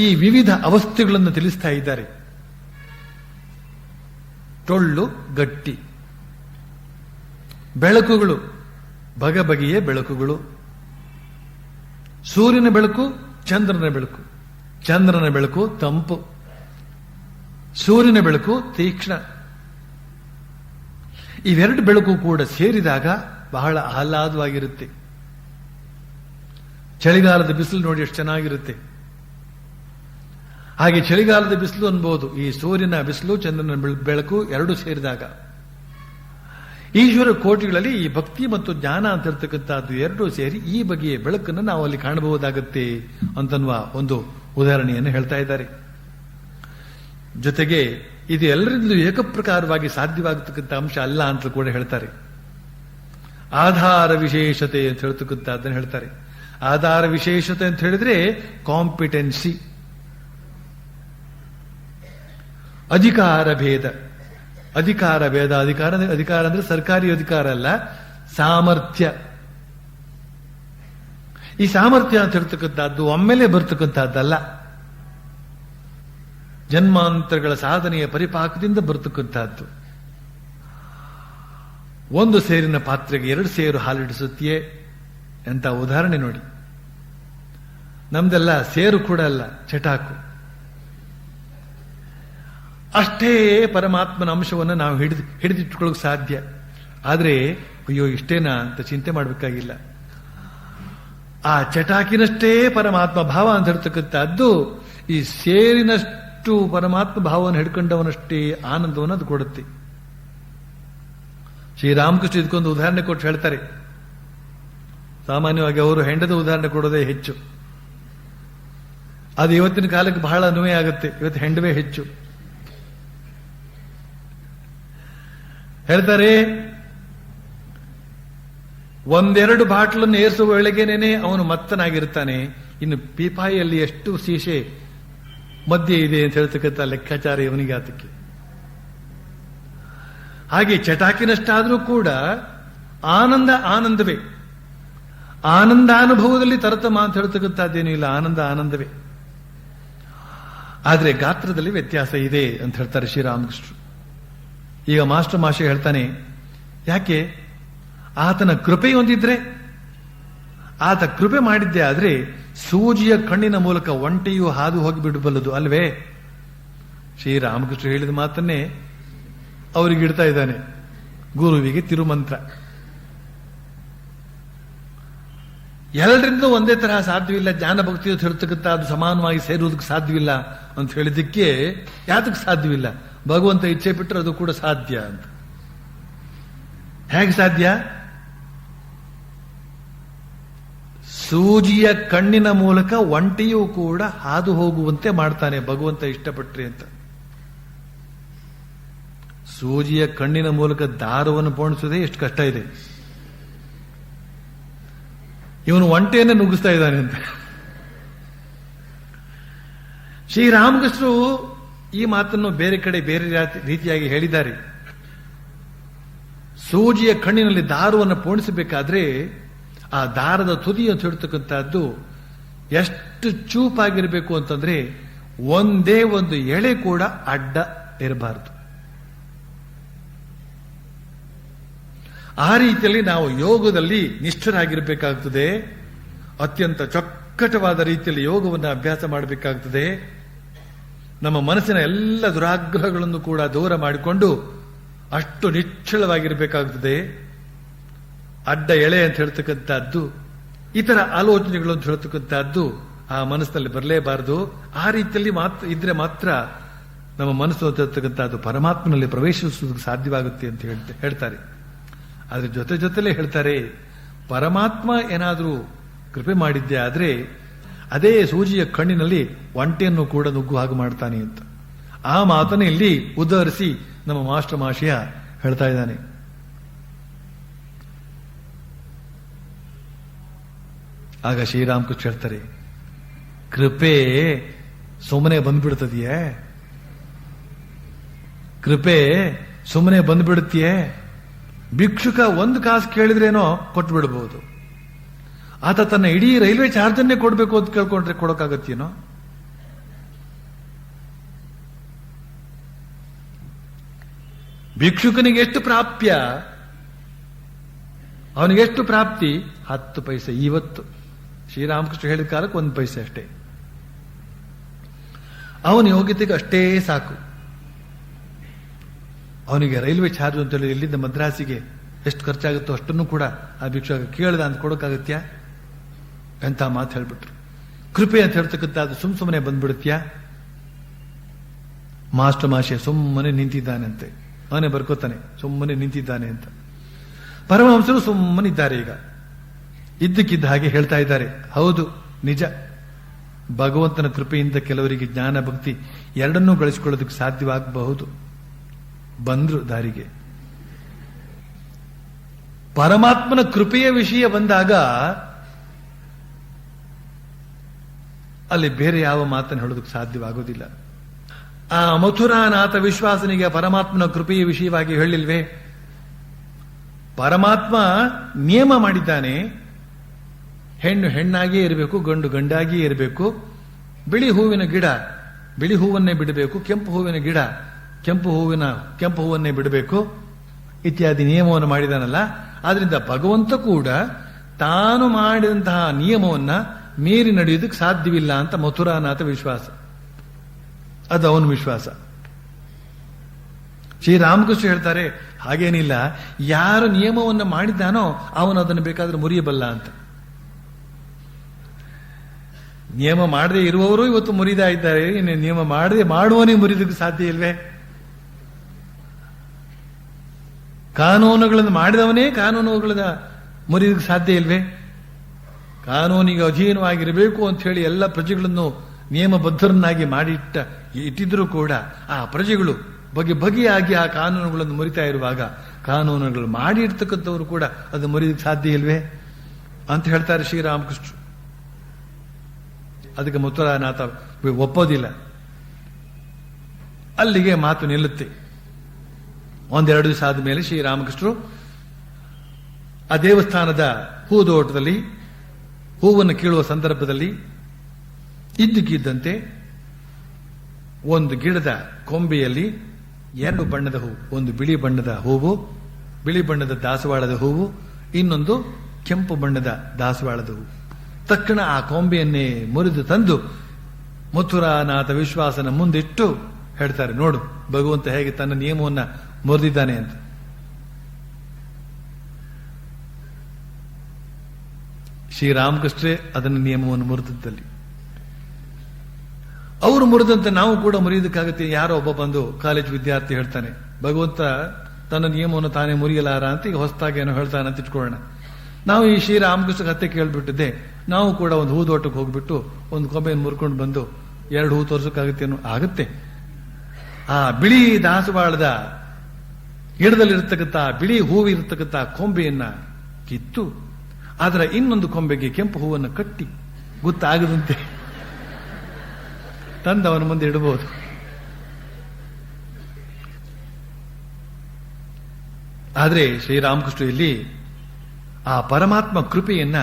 ಈ ವಿವಿಧ ಅವಸ್ಥೆಗಳನ್ನು ತಿಳಿಸ್ತಾ ಇದ್ದಾರೆ. ಟೊಳ್ಳು ಗಟ್ಟಿ, ಬೆಳಕುಗಳು ಬಗೆಬಗೆಯ ಬೆಳಕುಗಳು. ಸೂರ್ಯನ ಬೆಳಕು, ಚಂದ್ರನ ಬೆಳಕು. ಚಂದ್ರನ ಬೆಳಕು ತಂಪು, ಸೂರ್ಯನ ಬೆಳಕು ತೀಕ್ಷ್ಣ. ಇವೆರಡು ಬೆಳಕು ಕೂಡ ಸೇರಿದಾಗ ಬಹಳ ಆಹ್ಲಾದವಾಗಿರುತ್ತೆ. ಚಳಿಗಾಲದ ಬಿಸಿಲು ನೋಡಿ ಎಷ್ಟು ಚೆನ್ನಾಗಿರುತ್ತೆ. ಹಾಗೆ ಚಳಿಗಾಲದ ಬಿಸಿಲು ಅನ್ಬಹುದು ಈ ಸೂರ್ಯನ ಬಿಸಿಲು, ಚಂದ್ರನ ಬೆಳಕು ಎರಡೂ ಸೇರಿದಾಗ. ಈಶ್ವರ ಕೋಟಿಗಳಲ್ಲಿ ಈ ಭಕ್ತಿ ಮತ್ತು ಜ್ಞಾನ ಅಂತ ಇರ್ತಕ್ಕಂಥದ್ದು ಎರಡೂ ಸೇರಿ ಈ ಬಗೆಯ ಬೆಳಕನ್ನು ನಾವು ಅಲ್ಲಿ ಕಾಣಬಹುದಾಗುತ್ತೆ ಅಂತನ್ನುವ ಒಂದು ಉದಾಹರಣೆಯನ್ನು ಹೇಳ್ತಾ ಇದ್ದಾರೆ. ಜೊತೆಗೆ ಇದು ಎಲ್ಲರಿಂದಲೂ ಏಕಪ್ರಕಾರವಾಗಿ ಸಾಧ್ಯವಾಗತಕ್ಕಂಥ ಅಂಶ ಅಲ್ಲ ಅಂತ ಕೂಡ ಹೇಳ್ತಾರೆ. ಆಧಾರ ವಿಶೇಷತೆ ಅಂತ ಹೇಳ್ತಕ್ಕಂಥದ್ದನ್ನು ಹೇಳ್ತಾರೆ. ಆಧಾರ ವಿಶೇಷತೆ ಅಂತ ಹೇಳಿದ್ರೆ ಕಾಂಪಿಟೆನ್ಸಿ. ಅಧಿಕಾರ ಭೇದ. ಅಧಿಕಾರ ಅಂದ್ರೆ ಸರ್ಕಾರಿ ಅಧಿಕಾರ ಅಲ್ಲ, ಸಾಮರ್ಥ್ಯ. ಈ ಸಾಮರ್ಥ್ಯ ಅಂತ ಹೇಳ್ತಕ್ಕಂಥದ್ದು ಒಮ್ಮೆಲೆ ಬರ್ತಕ್ಕಂಥದ್ದಲ್ಲ, ಜನ್ಮಾಂತರಗಳ ಸಾಧನೆಯ ಪರಿಪಾಕದಿಂದ ಬರ್ತಕ್ಕಂಥದ್ದು. ಒಂದು ಸೇರಿನ ಪಾತ್ರೆಗೆ 2 ಸೇರು ಹಾಲಿಡಿಸುತ್ತೆಯೇ ಅಂತ ಉದಾಹರಣೆ ನೋಡಿ. ನಮ್ದೆಲ್ಲ ಸೇರು ಕೂಡ ಅಲ್ಲ, ಚಟಾಕು. ಅಷ್ಟೇ ಪರಮಾತ್ಮನ ಅಂಶವನ್ನು ನಾವು ಹಿಡಿದಿಟ್ಟುಕೊಳ್ಳೋಕೆ ಸಾಧ್ಯ. ಆದರೆ ಅಯ್ಯೋ ಇಷ್ಟೇನಾ ಅಂತ ಚಿಂತೆ ಮಾಡಬೇಕಾಗಿಲ್ಲ. ಆ ಚಟಾಕಿನಷ್ಟೇ ಪರಮಾತ್ಮ ಭಾವ ಅಂತ ಹೇಳ್ತಕ್ಕಂಥದ್ದು ಈ ಸೇರಿನಷ್ಟು ಪರಮಾತ್ಮ ಭಾವವನ್ನು ಹಿಡ್ಕೊಂಡವನಷ್ಟೇ ಆನಂದವನ್ನು ಅದು ಕೊಡುತ್ತೆ. ಶ್ರೀರಾಮಕೃಷ್ಣ ಇದಕ್ಕೊಂದು ಉದಾಹರಣೆ ಕೊಟ್ಟು ಹೇಳ್ತಾರೆ. ಸಾಮಾನ್ಯವಾಗಿ ಅವರು ಹೆಂಡದ ಉದಾಹರಣೆ ಕೊಡೋದೇ ಹೆಚ್ಚು. ಅದು ಇವತ್ತಿನ ಕಾಲಕ್ಕೆ ಬಹಳ ಅನ್ವಯ ಆಗುತ್ತೆ. ಇವತ್ತು ಹೆಂಡವೇ ಹೆಚ್ಚು. ಹೇಳ್ತಾರೆ, 1-2 ಬಾಟ್ಲನ್ನು ಏರಿಸುವ ವೇಳೆಗೇನೆ ಅವನು ಮತ್ತನಾಗಿರ್ತಾನೆ. ಇನ್ನು ಪೀಪಾಯಿಯಲ್ಲಿ ಎಷ್ಟು ಸೀಸೆ ಮಧ್ಯೆ ಇದೆ ಅಂತ ಹೇಳ್ತಕ್ಕಂಥ ಲೆಕ್ಕಾಚಾರ ಇವನಿಗೆ ಆತಕ್ಕೆ. ಹಾಗೆ ಚಟಾಕಿನಷ್ಟಾದರೂ ಕೂಡ ಆನಂದವೇ. ಆನಂದಾನುಭವದಲ್ಲಿ ತರತಮ ಅಂತ ಹೇಳ್ತಕ್ಕಂಥದ್ದೇನೂ ಇಲ್ಲ, ಆನಂದವೇ. ಆದರೆ ಗಾತ್ರದಲ್ಲಿ ವ್ಯತ್ಯಾಸ ಇದೆ ಅಂತ ಹೇಳ್ತಾರೆ ಶ್ರೀರಾಮಕೃಷ್ಣರು. ಈಗ ಮಾಸ್ಟರ್ ಮಾಷೆ ಹೇಳ್ತಾನೆ, ಯಾಕೆ? ಆತನ ಕೃಪೆ ಹೊಂದಿದ್ರೆ, ಆತ ಕೃಪೆ ಮಾಡಿದ್ದೆ ಆದ್ರೆ ಸೂಜಿಯ ಕಣ್ಣಿನ ಮೂಲಕ ಒಂಟೆಯೂ ಹಾದು ಹೋಗಿಬಿಡಬಲ್ಲದು ಅಲ್ವೇ? ಶ್ರೀರಾಮಕೃಷ್ಣ ಹೇಳಿದ ಮಾತನ್ನೇ ಅವರಿಗೆ ಇಡ್ತಾ ಇದ್ದಾನೆ, ಗುರುವಿಗೆ ತಿರುಮಂತ್ರ. ಎಲ್ಲರಿಂದ ಒಂದೇ ತರಹ ಸಾಧ್ಯವಿಲ್ಲ, ಜ್ಞಾನ ಭಕ್ತಿ ಅಂತ ಹೇಳ್ತಕ್ಕಂಥ ಅದು ಸಮಾನವಾಗಿ ಸೇರುವುದಕ್ಕೆ ಸಾಧ್ಯವಿಲ್ಲ ಅಂತ ಹೇಳಿದ್ದಕ್ಕೆ ಯಾತಕ್ಕೆ ಸಾಧ್ಯವಿಲ್ಲ? ಭಗವಂತ ಇಚ್ಛೆ ಬಿಟ್ಟರೆ ಅದು ಕೂಡ ಸಾಧ್ಯ ಅಂತ. ಹೇಗೆ ಸಾಧ್ಯ? ಸೂಜಿಯ ಕಣ್ಣಿನ ಮೂಲಕ ಒಂಟೆಯೂ ಕೂಡ ಹಾದು ಹೋಗುವಂತೆ ಮಾಡ್ತಾನೆ ಭಗವಂತ ಇಷ್ಟಪಟ್ರೆ ಅಂತ. ಸೂಜಿಯ ಕಣ್ಣಿನ ಮೂಲಕ ದಾರವನ್ನು ಪೋಣಿಸೋದೇ ಎಷ್ಟು ಕಷ್ಟ ಇದೆ. ಇವನು ಒಂಟೆಯನ್ನೇ ನುಗ್ಗಿಸ್ತಾ ಇದ್ದಾನೆ ಅಂತ. ಶ್ರೀರಾಮಕೃಷ್ಣರು ಈ ಮಾತನ್ನು ಬೇರೆ ಕಡೆ ಬೇರೆ ರೀತಿಯಾಗಿ ಹೇಳಿದ್ದಾರೆ. ಸೂಜಿಯ ಕಣ್ಣಿನಲ್ಲಿ ದಾರವನ್ನು ಪೋಣಿಸಬೇಕಾದ್ರೆ ಆ ದಾರದ ತುದಿ ಅಂತ ಹೇಳ್ತಕ್ಕಂಥದ್ದು ಎಷ್ಟು ಚೂಪಾಗಿರಬೇಕು ಅಂತಂದ್ರೆ ಒಂದೇ ಒಂದು ಎಳೆ ಕೂಡ ಅಡ್ಡ ಇರಬಾರದು. ಆ ರೀತಿಯಲ್ಲಿ ನಾವು ಯೋಗದಲ್ಲಿ ನಿಷ್ಠರಾಗಿರಬೇಕಾಗ್ತದೆ. ಅತ್ಯಂತ ಚೊಕ್ಕಟವಾದ ರೀತಿಯಲ್ಲಿ ಯೋಗವನ್ನು ಅಭ್ಯಾಸ ಮಾಡಬೇಕಾಗ್ತದೆ. ನಮ್ಮ ಮನಸ್ಸಿನ ಎಲ್ಲ ದುರಾಗ್ರಹಗಳನ್ನು ಕೂಡ ದೂರ ಮಾಡಿಕೊಂಡು ಅಷ್ಟು ನಿಶ್ಚಳವಾಗಿರಬೇಕಾಗ್ತದೆ. ಅಡ್ಡ ಎಳೆ ಅಂತ ಹೇಳ್ತಕ್ಕಂಥದ್ದು, ಇತರ ಆಲೋಚನೆಗಳು ಅಂತ ಹೇಳ್ತಕ್ಕಂಥದ್ದು ಆ ಮನಸ್ಸಿನಲ್ಲಿ ಬರಲೇಬಾರದು. ಆ ರೀತಿಯಲ್ಲಿ ಮಾತ್ರ ಇದ್ರೆ ಮಾತ್ರ ನಮ್ಮ ಮನಸ್ಸು ಅಂತಕ್ಕಂಥದ್ದು ಪರಮಾತ್ಮನಲ್ಲಿ ಪ್ರವೇಶಿಸುವುದಕ್ಕೆ ಸಾಧ್ಯವಾಗುತ್ತೆ ಅಂತ ಹೇಳ್ತಾರೆ. ಅದ್ರ ಜೊತೆಲೇ ಹೇಳ್ತಾರೆ, ಪರಮಾತ್ಮ ಏನಾದರೂ ಕೃಪೆ ಮಾಡಿದ್ದೆ ಆದ್ರೆ ಅದೇ ಸೂಜಿಯ ಕಣ್ಣಿನಲ್ಲಿ ಒಂಟೆಯನ್ನು ಕೂಡ ನುಗ್ಗು ಹಾಗೆ ಮಾಡ್ತಾನೆ ಅಂತ. ಆ ಮಾತನ್ನು ಇಲ್ಲಿ ಉದಾಹರಿಸಿ ನಮ್ಮ ಮಾಸ್ಟರ್ ಮಹಾಶಯ ಹೇಳ್ತಾ ಇದ್ದಾನೆ. ಆಗ ಶ್ರೀರಾಮಕೃಷ್ಣ ಹೇಳ್ತಾರೆ, ಕೃಪೆ ಸುಮ್ಮನೆ ಬಂದ್ಬಿಡ್ತದೆಯೇ? ಕೃಪೆ ಸುಮ್ಮನೆ ಬಂದ್ಬಿಡುತ್ತೆಯೇ? ಭಿಕ್ಷುಕ ಒಂದು ಕಾಸು ಕೇಳಿದ್ರೇನೋ ಕೊಟ್ಟು ಬಿಡಬಹುದು. ಆತ ತನ್ನ ಇಡೀ ರೈಲ್ವೆ ಚಾರ್ಜನ್ನೇ ಕೊಡಬೇಕು ಅಂತ ಕೇಳ್ಕೊಂಡ್ರೆ ಕೊಡೋಕ್ಕಾಗತ್ತೇನೋ? ಭಿಕ್ಷುಕನಿಗೆ ಎಷ್ಟು ಪ್ರಾಪ್ಯ, ಅವನಿಗೆಷ್ಟು ಪ್ರಾಪ್ತಿ? 10 ಪೈಸೆ. ಇವತ್ತು ಶ್ರೀರಾಮಕೃಷ್ಣ ಹೇಳಿದ ಕಾಲಕ್ಕೆ 1 ಪೈಸೆ ಅಷ್ಟೇ. ಅವನ ಯೋಗ್ಯತೆಗೆ ಅಷ್ಟೇ ಸಾಕು. ಅವನಿಗೆ ರೈಲ್ವೆ ಚಾರ್ಜ್ ಅಂತ ಹೇಳಿ ಇಲ್ಲಿಂದ ಮದ್ರಾಸಿಗೆ ಎಷ್ಟು ಖರ್ಚಾಗುತ್ತೋ ಅಷ್ಟನ್ನು ಕೂಡ ಆ ಭಿಕ್ಷುಕ ಕೇಳ್ದ ಅಂತ ಕೊಡೋಕ್ಕಾಗತ್ಯಾ? ಎಂತ ಮಾತು ಹೇಳ್ಬಿಟ್ರು. ಕೃಪೆ ಅಂತ ಹೇಳ್ತಕ್ಕಂಥ ಅದು ಸುಮ್ಮನೆ ಬಂದ್ಬಿಡುತ್ತ್ಯಾ? ಮಾಸ್ಟರ್ ಮಾಷೆ ಸುಮ್ಮನೆ ನಿಂತಿದ್ದಾನಂತೆ, ಅವನೇ ಬರ್ಕೋತಾನೆ ಸುಮ್ಮನೆ ನಿಂತಿದ್ದಾನೆ ಅಂತ. ಪರಮಹಂಸರು ಸುಮ್ಮನೆ ಇದ್ದಾರೆ. ಈಗ ಇದ್ದಕ್ಕಿದ್ದ ಹಾಗೆ ಹೇಳ್ತಾ ಇದ್ದಾರೆ, ಹೌದು ನಿಜ, ಭಗವಂತನ ಕೃಪೆಯಿಂದ ಕೆಲವರಿಗೆ ಜ್ಞಾನ ಭಕ್ತಿ ಎರಡನ್ನೂ ಗಳಿಸಿಕೊಳ್ಳೋದಕ್ಕೆ ಸಾಧ್ಯವಾಗಬಹುದು. ಬಂದ್ರು ದಾರಿಗೆ. ಪರಮಾತ್ಮನ ಕೃಪೆಯ ವಿಷಯ ಬಂದಾಗ ಅಲ್ಲಿ ಬೇರೆ ಯಾವ ಮಾತನ್ನು ಹೇಳೋದಕ್ಕೆ ಸಾಧ್ಯವಾಗೋದಿಲ್ಲ. ಆ ಮಥುರಾನಾಥ ವಿಶ್ವಾಸನಿಗೆ ಪರಮಾತ್ಮನ ಕೃಪೆಯ ವಿಷಯವಾಗಿ ಹೇಳಿಲ್ವೇ? ಪರಮಾತ್ಮ ನಿಯಮ ಮಾಡಿದ್ದಾನೆ, ಹೆಣ್ಣು ಹೆಣ್ಣಾಗಿಯೇ ಇರಬೇಕು, ಗಂಡು ಗಂಡಾಗಿಯೇ ಇರಬೇಕು, ಬಿಳಿ ಹೂವಿನ ಗಿಡ ಬಿಳಿ ಹೂವನ್ನೇ ಬಿಡಬೇಕು, ಕೆಂಪು ಹೂವಿನ ಗಿಡ ಕೆಂಪು ಹೂವನ್ನೇ ಬಿಡಬೇಕು ಇತ್ಯಾದಿ ನಿಯಮವನ್ನು ಮಾಡಿದಾನಲ್ಲ. ಆದ್ರಿಂದ ಭಗವಂತ ಕೂಡ ತಾನು ಮಾಡಿದಂತಹ ನಿಯಮವನ್ನ ಮೀರಿ ನಡೆಯುವುದಕ್ಕೆ ಸಾಧ್ಯವಿಲ್ಲ ಅಂತ ಮಥುರಾನಾಥ ವಿಶ್ವಾಸ. ಅದು ಅವನ ವಿಶ್ವಾಸ. ಶ್ರೀರಾಮಕೃಷ್ಣ ಹೇಳ್ತಾರೆ, ಹಾಗೇನಿಲ್ಲ, ಯಾರು ನಿಯಮವನ್ನು ಮಾಡಿದ್ದಾನೋ ಅವನು ಅದನ್ನು ಬೇಕಾದ್ರೆ ಮುರಿಯಬಲ್ಲ ಅಂತ. ನಿಯಮ ಮಾಡದೆ ಇರುವವರು ಇವತ್ತು ಮುರಿದಾ ಇದ್ದಾರೆ, ಇನ್ನು ನಿಯಮ ಮಾಡದೆ ಮಾಡುವವನೇ ಮುರಿದಕ್ಕೆ ಸಾಧ್ಯ ಇಲ್ವೇ? ಕಾನೂನುಗಳನ್ನು ಮಾಡಿದವನೇ ಕಾನೂನುಗಳನ್ನ ಮುರಿದಕ್ಕೆ ಸಾಧ್ಯ ಇಲ್ವೇ? ಕಾನೂನಿಗೆ ಅಧೀನವಾಗಿರಬೇಕು ಅಂತ ಹೇಳಿ ಎಲ್ಲ ಪ್ರಜೆಗಳನ್ನು ನಿಯಮಬದ್ಧರನ್ನಾಗಿ ಇಟ್ಟಿದ್ರೂ ಕೂಡ ಆ ಪ್ರಜೆಗಳು ಬಗೆಯಾಗಿ ಆ ಕಾನೂನುಗಳನ್ನು ಮುರಿತಾ ಇರುವಾಗ ಕಾನೂನುಗಳು ಮಾಡಿರ್ತಕ್ಕಂಥವ್ರು ಕೂಡ ಅದು ಮುರಿದಕ್ಕೆ ಸಾಧ್ಯ ಇಲ್ವೇ ಅಂತ ಹೇಳ್ತಾರೆ ಶ್ರೀರಾಮಕೃಷ್ಣ. ಅದಕ್ಕೆ ಮಥುರಾನಾಥ ಒಪ್ಪೋದಿಲ್ಲ. ಅಲ್ಲಿಗೆ ಮಾತು ನಿಲ್ಲುತ್ತೆ. 1-2 ದಿವಸ ಆದ ಮೇಲೆ ಶ್ರೀರಾಮಕೃಷ್ಣರು ಆ ದೇವಸ್ಥಾನದ ಹೂದೋಟದಲ್ಲಿ ಹೂವನ್ನು ಕೀಳುವ ಸಂದರ್ಭದಲ್ಲಿ ಇದ್ದಕ್ಕಿದ್ದಂತೆ ಒಂದು ಗಿಡದ ಕೊಂಬೆಯಲ್ಲಿ 2 ಬಣ್ಣದ ಹೂವು, ಒಂದು ಬಿಳಿ ಬಣ್ಣದ ಹೂವು, ಬಿಳಿ ಬಣ್ಣದ ದಾಸವಾಳದ ಹೂವು, ಇನ್ನೊಂದು ಕೆಂಪು ಬಣ್ಣದ ದಾಸವಾಳದ ಹೂವು. ತಕ್ಷಣ ಆ ಕೊಂಬೆಯನ್ನೇ ಮುರಿದು ತಂದು ಮಥುರಾನಾಥ ವಿಶ್ವಾಸನ ಮುಂದಿಟ್ಟು ಹೇಳ್ತಾರೆ, ನೋಡು ಭಗವಂತ ಹೇಗೆ ತನ್ನ ನಿಯಮವನ್ನ ಮುರಿದಿದ್ದಾನೆ ಅಂತ. ಶ್ರೀರಾಮಕೃಷ್ಣರೇ ಅದನ್ನ ನಿಯಮವನ್ನು ಮುರಿದದ್ದಲ್ಲಿ. ಅವರು ಮುರಿದಂತೆ ನಾವು ಕೂಡ ಮುರಿಯೋದಕ್ಕಾಗತ್ತೆ. ಯಾರೋ ಒಬ್ಬ ಬಂದು ಕಾಲೇಜ್ ವಿದ್ಯಾರ್ಥಿ ಹೇಳ್ತಾನೆ, ಭಗವಂತ ತನ್ನ ನಿಯಮವನ್ನು ತಾನೇ ಮುರಿಯಲಾರ ಅಂತ ಈಗ ಹೊಸದಾಗಿ ಏನೋ ಹೇಳ್ತಾನೆ ಅಂತ ಇಟ್ಕೊಳ್ಳೋಣ. ನಾವು ಈ ಶ್ರೀರಾಮಕೃಷ್ಣ ಕಥೆ ಕೇಳ್ಬಿಟ್ಟಿದ್ದೆ, ನಾವು ಕೂಡ ಒಂದು ಹೂದೋಟಕ್ಕೆ ಹೋಗ್ಬಿಟ್ಟು ಒಂದು ಕೊಂಬೆಯನ್ನು ಮುರ್ಕೊಂಡು ಬಂದು 2 ಹೂ ತೋರ್ಸೋಕ್ಕಾಗತ್ತೇನೋ? ಆಗುತ್ತೆ. ಆ ಬಿಳಿ ದಾಸವಾಳದ ಗಿಡದಲ್ಲಿರ್ತಕ್ಕಂಥ ಬಿಳಿ ಹೂವು ಇರತಕ್ಕಂಥ ಕೊಂಬೆಯನ್ನ ಕಿತ್ತು ಅದರ ಇನ್ನೊಂದು ಕೊಂಬೆಗೆ ಕೆಂಪು ಹೂವನ್ನು ಕಟ್ಟಿ ಗೊತ್ತಾಗದಂತೆ ತಂದು ಅವನ ಮುಂದೆ ಇಡಬಹುದು. ಆದರೆ ಶ್ರೀರಾಮಕೃಷ್ಣ ಇಲ್ಲಿ ಆ ಪರಮಾತ್ಮ ಕೃಪೆಯನ್ನ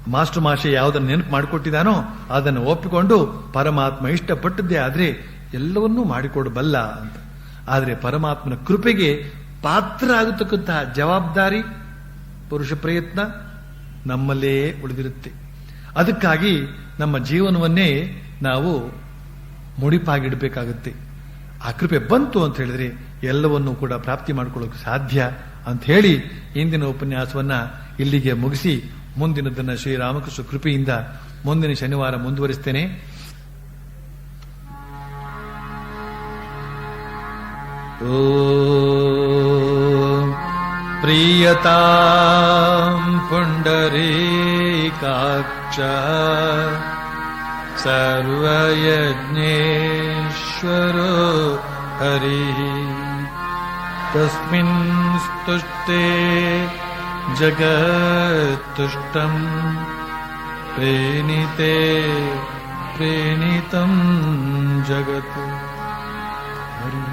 ಮಾಸ್ಟರ್ ಮಾಷೆ ಯಾವುದನ್ನು ನೆನಪು ಮಾಡಿಕೊಟ್ಟಿದ್ದಾನೋ ಅದನ್ನು ಒಪ್ಪಿಕೊಂಡು ಪರಮಾತ್ಮ ಇಷ್ಟಪಟ್ಟದ್ದೇ ಆದ್ರೆ ಎಲ್ಲವನ್ನೂ ಮಾಡಿಕೊಡಬಲ್ಲ ಅಂತ. ಆದರೆ ಪರಮಾತ್ಮನ ಕೃಪೆಗೆ ಪಾತ್ರ ಆಗತಕ್ಕಂತಹ ಜವಾಬ್ದಾರಿ, ಪುರುಷ ಪ್ರಯತ್ನ ನಮ್ಮಲ್ಲೇ ಉಳಿದಿರುತ್ತೆ. ಅದಕ್ಕಾಗಿ ನಮ್ಮ ಜೀವನವನ್ನೇ ನಾವು ಮುಡಿಪಾಗಿಡಬೇಕಾಗುತ್ತೆ. ಆ ಕೃಪೆ ಬಂತು ಅಂತ ಹೇಳಿದ್ರೆ ಎಲ್ಲವನ್ನೂ ಕೂಡ ಪ್ರಾಪ್ತಿ ಮಾಡ್ಕೊಳ್ಳೋಕೆ ಸಾಧ್ಯ ಅಂತ ಹೇಳಿ ಇಂದಿನ ಉಪನ್ಯಾಸವನ್ನ ಇಲ್ಲಿಗೆ ಮುಗಿಸಿ ಮುಂದಿನದನ್ನ ಶ್ರೀರಾಮಕೃಷ್ಣ ಕೃಪೆಯಿಂದ ಮುಂದಿನ ಶನಿವಾರ ಮುಂದುವರಿಸ್ತೇನೆ. ಓಂ ಪ್ರಿಯತಾಂ ಪುಂಡರೀಕಾಕ್ಷ ಸರ್ವಯಜ್ಞೇಶ್ವರೋ ಹರಿಃ ತಸ್ಮಿನ್ ಸ್ತುಷ್ಟೇ ಜಗತ್ತುಷ್ಟಂ ಪ್ರೇಣಿತೆ ಪ್ರೇಣಿತಂ ಜಗತ್ ಹರಿ.